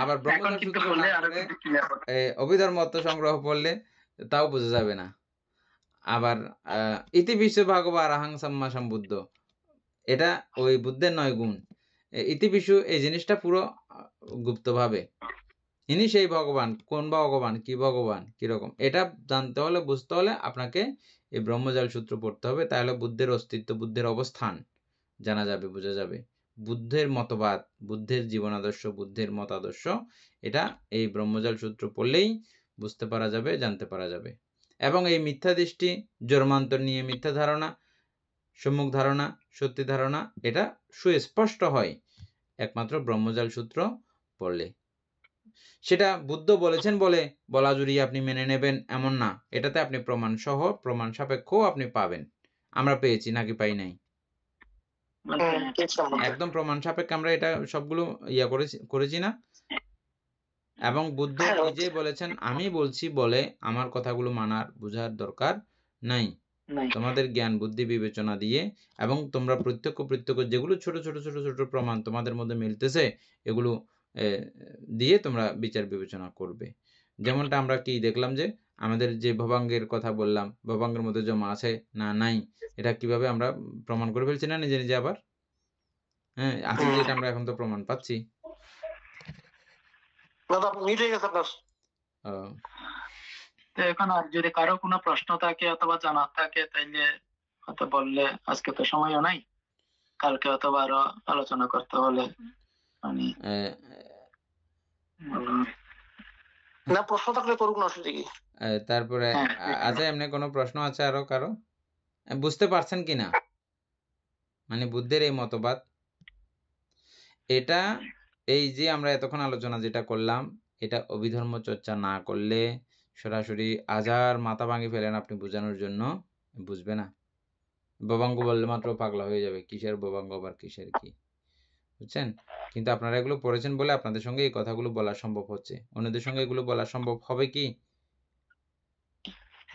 আবার ব্রহ্মজাল সূত্র না পড়ে অভিধর্ম অর্থ সংগ্রহ পড়লে তাও বোঝা যাবে না। আবার ইতি বিশ্ব ভাগবা আরাহাং সাম্মা সম্বুদ্ধ, এটা ওই বুদ্ধের 9 গুণ। ইতি বিশ্ব এই জিনিসটা পুরো গুপ্তভাবে, ইনি সেই ভগবান, কোন ভগবান, কি ভগবান, কিরকম, এটা জানতে হলে, বুঝতে হলে আপনাকে এই ব্রহ্মজাল সূত্র পড়তে হবে। তাহলে বুদ্ধের অস্তিত্ব, বুদ্ধের অবস্থান জানা যাবে, বোঝা যাবে। বুদ্ধের মতবাদ, বুদ্ধের জীবন আদর্শ, বুদ্ধের মতাদর্শ, এটা এই ব্রহ্মজাল সূত্র পড়লেই বুঝতে পারা যাবে, জানতে পারা যাবে। এবং এই মিথ্যা দৃষ্টি, জন্মান্তর নিয়ে মিথ্যা ধারণা, সম্মুখ ধারণা, সত্যি ধারণা, এটা সুস্পষ্ট হয় একমাত্র ব্রহ্মজাল সূত্র পড়লে। সেটা বুদ্ধ বলেছেন বলে বলা জুড়িয়ে আপনি মেনে নেবেন এমন না, এটাতে আপনি প্রমাণ সহ, প্রমাণ সাপেক্ষ আপনি পাবেন। আমরা পেয়েছি নাকি পাই নাই? একদম প্রমাণ সাপেক্ষে আমরা এটা সবগুলো করেছি না? এবং বুদ্ধ নিজেই বলেছেন, আমি বলছি বলে আমার কথাগুলো মানার, বুঝার দরকার নাই। তোমাদের জ্ঞান বুদ্ধি বিবেচনা দিয়ে, এবং তোমরা প্রত্যক্ষ যেগুলো ছোট ছোট ছোট ছোট প্রমাণ তোমাদের মধ্যে মিলতেছে, এগুলো দিয়ে তোমরা বিচার বিবেচনা করবে। যেমনটা আমরা কি দেখলাম যে আমাদের যে ভবাঙ্গের কথা বললাম, ভবাঙ্গের মধ্যে জমা আছে না নাই, এটা কিভাবে আমরা প্রমাণ করে ফেলছি না নিজে নিজে আবার? হ্যাঁ, আছে যেটা আমরা এখন তো প্রমাণ পাচ্ছি। এখন আর যদি কারো কোনো প্রশ্ন থাকে অথবা জানার থাকে, তাইলে হয়তো বললে আজকে তো সময়ও নাই, কালকে অথবা আরো আলোচনা করতে হলে মানে আহ, বললাম, না প্রশ্ন থাকলে করুক না, অসুবিধা কি? তারপরে হ্যাঁ আছে এমনি কোনো প্রশ্ন আছে আরো কারো? বুঝতে পারছেন কিনা মানে বুদ্ধের এই মতবাদ? এটা এই যে আমরা এতক্ষণ আলোচনা যেটা করলাম, এটা অভিধর্ম চর্চা না করলে সরাসরি হাজার মাথা ভাঙি ফেলেন আপনি বোঝানোর জন্য, বুঝবে না। ববাঙ্গ বললে মাত্র পাগলা হয়ে যাবে, কিসের ববাঙ্গ আবার কিসের কি, বুঝছেন? কিন্তু আপনারা এগুলো পড়েছেন বলে আপনাদের সঙ্গে এই কথাগুলো বলা সম্ভব হচ্ছে। অন্যদের সঙ্গে এগুলো বলা সম্ভব হবে কি?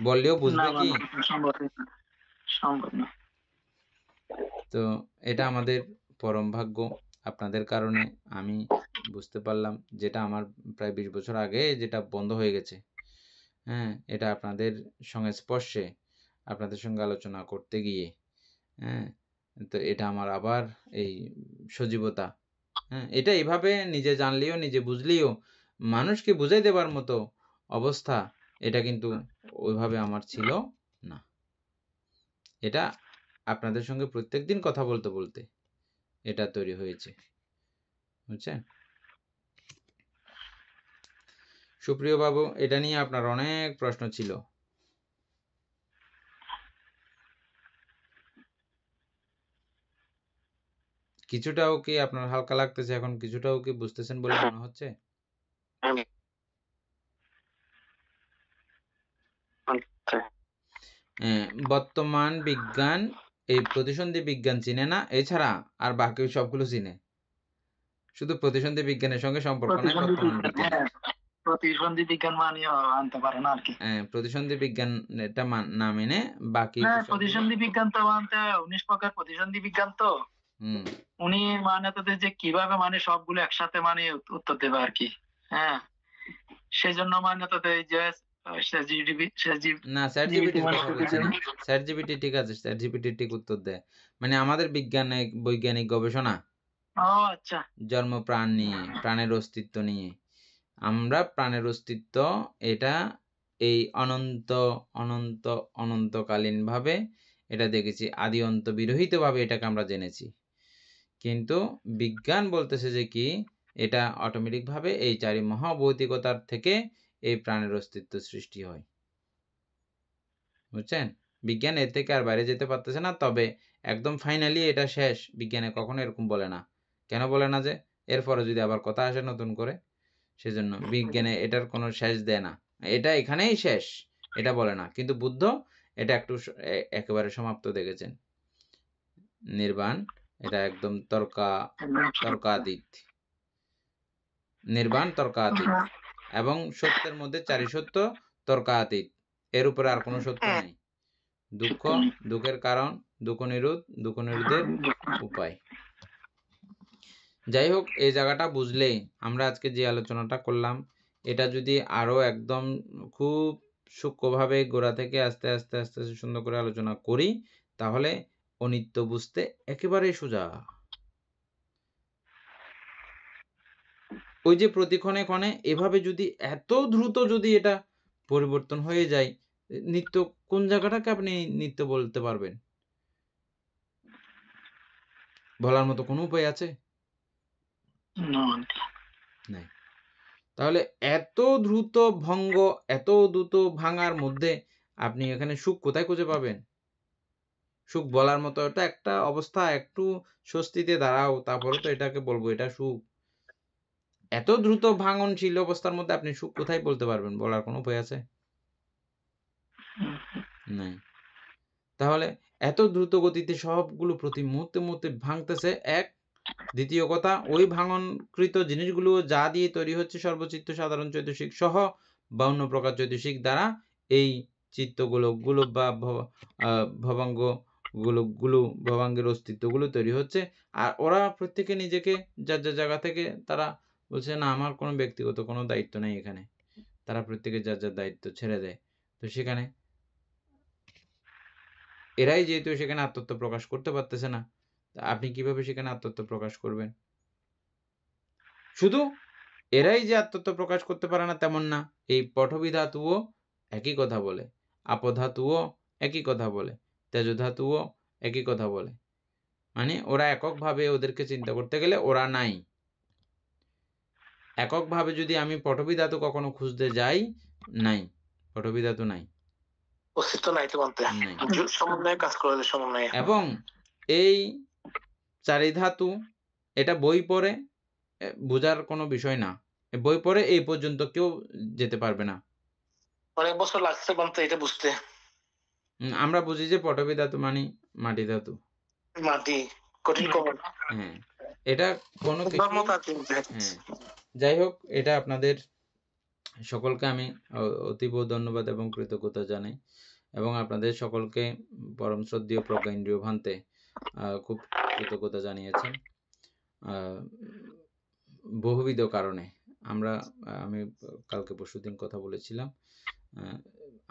বললেও না বুঝবে কি? সম্ভব না। তো এটা আমাদের পরম ভাগ্য। আপনাদের কারণে আমি বুঝতে পারলাম যেটা আমার প্রায় 20 বছর আগে যেটা বন্ধ হয়ে গেছে। হ্যাঁ, এটা আপনাদের সংস্পর্শে আপনাদের সঙ্গে আলোচনা করতে গিয়ে, হ্যাঁ, তো এটা আমার আবার এই সজীবতা, হ্যাঁ, এটা এভাবে নিজে জানলেও নিজে বুঝলেও মানুষকে বুঝাই দেবার মতো অবস্থা এটা কিন্তু ওইভাবে আমার ছিল না। এটা আপনাদের সঙ্গে প্রত্যেকদিন কথা বলতে বলতে এটা তৈরি হয়েছে, বুঝছেন? সুপ্রিয় বাবু, এটা নিয়ে আপনার অনেক প্রশ্ন ছিল। কিছুটাও কি আপনার হালকা লাগতেছে এখন? কিছুটাও কি বুঝতেছেন বলে মনে হচ্ছে? বর্তমান বিজ্ঞান এই প্রতিসন্ধি বিজ্ঞান চিনে না, এছাড়া আর বাকি সবগুলো চিনে। শুধু প্রতিসন্ধি বিজ্ঞানের সঙ্গে সম্পর্ক নাই বর্তমান বিজ্ঞান। প্রতিসন্ধি বিজ্ঞান মানিয়ে আনতে পারে না আর কি। প্রতিসন্ধি বিজ্ঞান এটা না মেনে বাকি না, সবগুলো প্রতিসন্ধি বিজ্ঞান তো মানতে 19 প্রকার প্রতিসন্ধি বিজ্ঞান তো উনি মানে তাদের যে কিভাবে মানে সবগুলো একসাথে মানে উত্তর দেবে আর কি। হ্যাঁ, সেজন্য মানে তাদের যে না, স্যাট জিপিটির কথা বলছি না। স্যাট জিপিটি ঠিক আছে, স্যাট জিপিটি ঠিক উত্তর দেয়। মানে আমাদের বৈজ্ঞানিক গবেষণা ও আচ্ছা, জন্ম প্রাণ নিয়ে, প্রাণের অস্তিত্ব নিয়ে। আমরা প্রাণের অস্তিত্ব এটা এই অনন্তকালীন ভাবে এটা দেখেছি, আদি অন্ত বিরহিত ভাবে এটাকে আমরা জেনেছি। কিন্তু বিজ্ঞান বলতেছে যে কি এটা অটোমেটিক ভাবে এই চারি মহাভৌতিকতার থেকে এই প্রাণের অস্তিত্ব সৃষ্টি হয়, বুঝছেন? বিজ্ঞান এর থেকে আর বাইরে যেতে পারতেছে না। তবে একদম ফাইনালি এটা শেষ, বিজ্ঞানে কখনো এরকম বলে না। কেন বলে না? যে এরপরে যদি আবার কথা আসে নতুন করে, সেজন্য বিজ্ঞানে এটার কোনো শেষ দেয় না, এটা এখানেই শেষ এটা বলে না। কিন্তু বুদ্ধ এটা একটু একেবারে সমাপ্ত দেখেছেন। নির্বাণ এটা একদম তর্কাতীত, নির্বাণ তর্কাতীত, এবং সত্যের মধ্যে চারি সত্য তর্কাতীত, এর উপরে আর কোনো সত্য নাই। দুঃখ, দুঃখের কারণ, দুঃখ নিরোধের উপায়। যাই হোক, এই জায়গাটা বুঝলে আমরা আজকে যে আলোচনাটা করলাম এটা যদি আরো একদম খুব সূক্ষ্মভাবে গোড়া থেকে আস্তে আস্তে আস্তে আস্তে সুন্দর করে আলোচনা করি, তাহলে অনিত্য বুঝতে একেবারেই সোজা। ওই যে প্রতিক্ষণে ক্ষণে এভাবে যদি এত দ্রুত যদি এটা পরিবর্তন হয়ে যায়, নিত্য কোন জায়গাটাকে আপনি নিত্য বলতে পারবেন? বলার মতো কোনো উপায় আছে? নাই। তাহলে এত দ্রুত ভঙ্গ, এত দ্রুত ভাঙার মধ্যে আপনি এখানে সুখ কোথায় খুঁজে পাবেন? সুখ বলার মতো এটা একটা অবস্থা, একটু স্বস্তিতে দাঁড়াও, তারপরে তো এটাকে বলবো এটা সুখ। এত দ্রুত ভাঙনশীল অবস্থার মধ্যে আপনি সুখ কোথায় বলতে পারবেন? বলার কোনো উপায় আছে? নাই। তাহলে এত দ্রুত গতিতে সবগুলো প্রতি মুহূর্তে ভাঙতেছে, এক। দ্বিতীয় কথা, ওই ভাঙনকৃত জিনিসগুলো যা দিয়ে তৈরি হচ্ছে সর্বচিত্ত সাধারণ চৈতসিক সহ 52 প্রকার চৈতসিক দ্বারা এই চিত্তগুলো বা ভবাঙ্গের অস্তিত্বগুলো তৈরি হচ্ছে। আর ওরা প্রত্যেকে নিজেকে যার যার জায়গা থেকে তারা বলছে না আমার কোনো ব্যক্তিগত কোনো দায়িত্ব নেই এখানে। তারা প্রত্যেকে যার যার দায়িত্ব ছেড়ে দেয়। তো সেখানে এরাই যেহেতু সেখানে আত্মত্ব প্রকাশ করতে পারতেছে না, আপনি কিভাবে সেখানে আত্মত্ব প্রকাশ করবেন? শুধু এরাই যে আত্মত্ব প্রকাশ করতে পারে না তেমন না, এই পঠবী ধাতুও একই কথা বলে, আপধাতুও একই কথা বলে, তেজ ধাতুও একই কথা বলে। মানে ওরা এককভাবে ওদেরকে চিন্তা করতে গেলে ওরা নাই। এককভাবে যদি আমি পটভি ধাতু কখনো খুঁজতে যাই, নাই, পটভি ধাতু নাই। অস্তিত্ব নাই তো বলতে নাই। সমন্বয়ে কাজ করে সমন্বয়ে। এবং এই চারি ধাতু এটা বই পড়ে বোঝার কোনো বিষয় না। বই পড়ে এই পর্যন্ত কেউ যেতে পারবে না। অনেক বছর লাগছে বলতে এটা বুঝতে। আমরা বুঝি যে পটভি ধাতু মানে মাটি ধাতু। মাটি কঠিন কবর। হ্যাঁ, এটা কোনো কিছু। হ্যাঁ। যাই হোক, এটা আপনাদের সকলকে আমি অতীব ধন্যবাদ এবং কৃতজ্ঞতা জানাই, এবং আপনাদের সকলকে পরম শ্রদ্ধেয় প্রজ্ঞা ইন্দ্রিয় ভান্তে খুব কৃতজ্ঞতা জানিয়েছেন বহুবিধ কারণে। আমি কালকে পরশুদিন কথা বলেছিলাম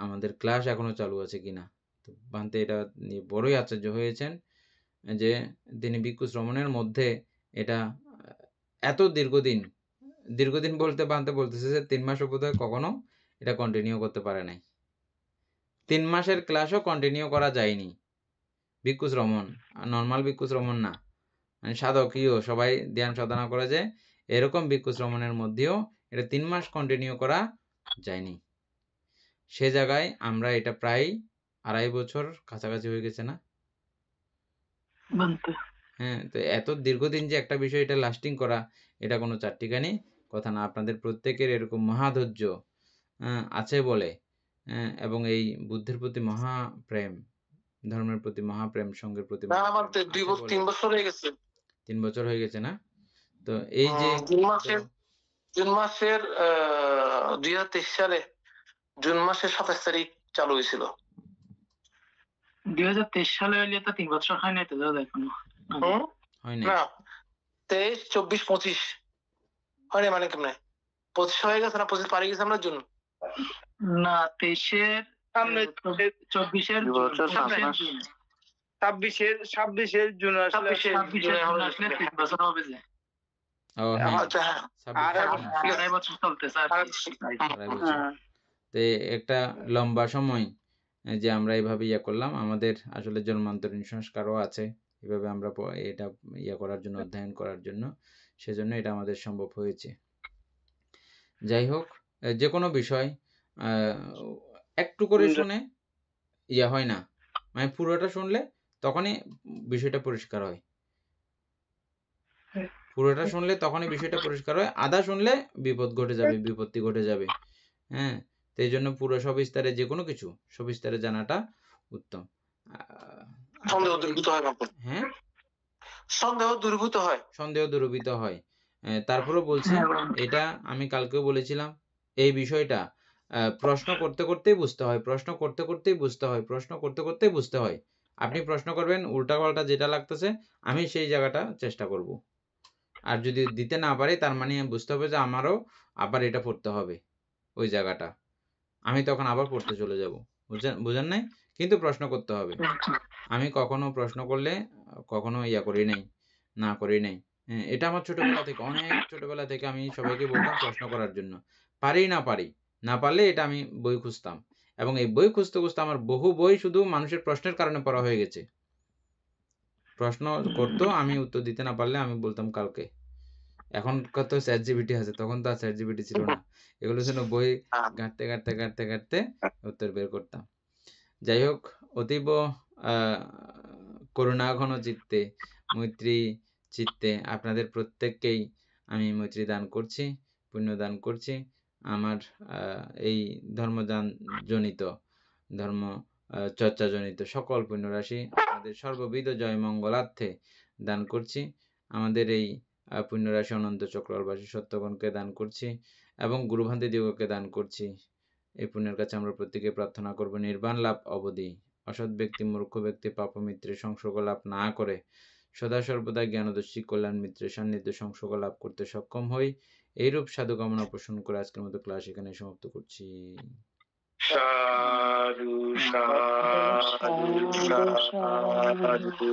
আমাদের ক্লাস এখনো চালু আছে কিনা। তো ভান্তে এটা নিয়ে বড়ই আশ্চর্য হয়েছেন যে তিনি ভিক্ষু শ্রমণের মধ্যে এটা এত দীর্ঘদিন বলতে ভান্তে বলতেছে যে 3 মাস বোধহয় কখনো এটা কন্টিনিউ করতে পারে নাই। 3 মাসের ক্লাসও কন্টিনিউ করা যায়নি। ভিক্ষু শ্রমণ, নর্মাল ভিক্ষু শ্রমণ না, মানে সাধকীয় সবাই ধ্যান সাধনা করে যে এরকম ভিক্ষু শ্রমণের মধ্যেও এটা 3 মাস কন্টিনিউ করা যায়নি। সে জায়গায় আমরা এটা প্রায় 2.5 বছর কাছাকাছি হয়ে গেছে না? হ্যাঁ, তো এত দীর্ঘদিন যে একটা বিষয় এটা লাস্টিং করা, এটা কোনো চারটিখানি কথা না। আপনাদের প্রত্যেকের এরকম মহাধৈর্য আছে বলে, এবং এই বুদ্ধের প্রতি মহাপ্রেম, ধর্মের প্রতি মহাপ্রেম, সঙ্গের প্রতি আমার 3 বছর হয়ে গেছে। 3 বছর হয়ে গেছে না? তো এই যে জুন মাসের 2023 সালে জুন মাসের 27 তারিখ চালু হয়েছিল। 2023 সালে হইলে তো 3 বছর হয় নাই তো দাদা এখনো। হয় নাই। না, 23, 24, 25 হয় নাই মানে কেমনে? 25 হয়ে গেছে না? 25 পারে গেছে আমরা জুন। না, 23-এর সামনে 24-এর জুন, 26-এর জুন আসলে 3 বছর হবে যে। ও হ্যাঁ, আচ্ছা, হ্যাঁ। 2.5 বছর চলতেছে আর কি। 2.5 বছর। তো একটা লম্বা সময় যে আমরা এইভাবে করলাম, আমাদের আসলে জন্মান্তরীণ সংস্কারও আছে এভাবে আমরা এটা করার জন্য, অধ্যয়ন করার জন্য, সেজন্য এটা আমাদের সম্ভব হয়েছে। যাই হোক, যে কোনো বিষয় একটু করে শুনে হয় না, মানে পুরোটা শুনলে তখনই বিষয়টা পরিষ্কার হয়। পুরোটা শুনলে তখনই বিষয়টা পরিষ্কার হয়, আধা শুনলে বিপদ ঘটে যাবে, বিপত্তি ঘটে যাবে। হ্যাঁ, তো এই জন্য পুরো সবিস্তারে যে কোনো কিছু সবিস্তারে জানাটা উত্তম। সন্দেহ দূরীভূত হয়। হ্যাঁ, সন্দেহ দূরীভূত হয়। তারপরেও বলছি, এটা আমি কালকেও বলেছিলাম, এই বিষয়টা প্রশ্ন করতে করতেই বুঝতে হয়, প্রশ্ন করতে করতেই বুঝতে হয়। আপনি প্রশ্ন করবেন উল্টা পাল্টা যেটা লাগতেছে, আমি সেই জায়গাটা চেষ্টা করব। আর যদি দিতে না পারি, তার মানে বুঝতে হবে যে আমারও আবার এটা পড়তে হবে ওই জায়গাটা। আমি তখন আবার পড়তে চলে যাব। বুঝেন নাই? কিন্তু প্রশ্ন করতে হবে। আমি কখনো প্রশ্ন করলে কখনো করি নাই। হ্যাঁ, এটা আমার ছোটবেলা থেকে, অনেক ছোটবেলা থেকে আমি সবাইকে বলতাম প্রশ্ন করার জন্য। না পারলে এটা আমি বই খুঁজতাম, এবং এই বই খুঁজতে আমার বহু বই শুধু মানুষের প্রশ্নের কারণে পড়া হয়ে গেছে। প্রশ্ন করতো, আমি উত্তর দিতে না পারলে আমি বলতাম কালকে। এখন কত ChatGPT আছে, তখন তো আর ChatGPT ছিল না। এগুলো জন্য বই ঘাঁটতে উত্তর বের করতাম। যাই হোক, অতীব করুণাঘন চিত্তে, মৈত্রী চিত্তে আপনাদের প্রত্যেককেই আমি মৈত্রী দান করছি, পুণ্য দান করছি। আমার এই ধর্মজনিত, ধর্ম চর্চাজনিত সকল পুণ্যরাশি আপনাদের সর্ববিধ জয় মঙ্গলার্থে দান করছি। আমাদের এই পুণ্যরাশি অনন্ত চক্রবাসী সত্যগণকে দান করছি, এবং গুরুভান্তি দিগকে দান করছি। এই পুণ্যের কাছে আমরা প্রত্যেকে প্রার্থনা করব নির্বাণ লাভ অবধি, অসৎ ব্যক্তি, মূর্খ ব্যক্তি, পাপমিত্রের সংসর্গ লাভ না করে সদা সর্বদা জ্ঞানদর্শী কল্যাণ মিত্রের সান্নিধ্য সংসর্গ লাভ করতে সক্ষম হই। এইরূপ সাধু কামনা পোষণ করে আজকের মতো ক্লাস এখানে সমাপ্ত করছি। সাধু সাধু সাধু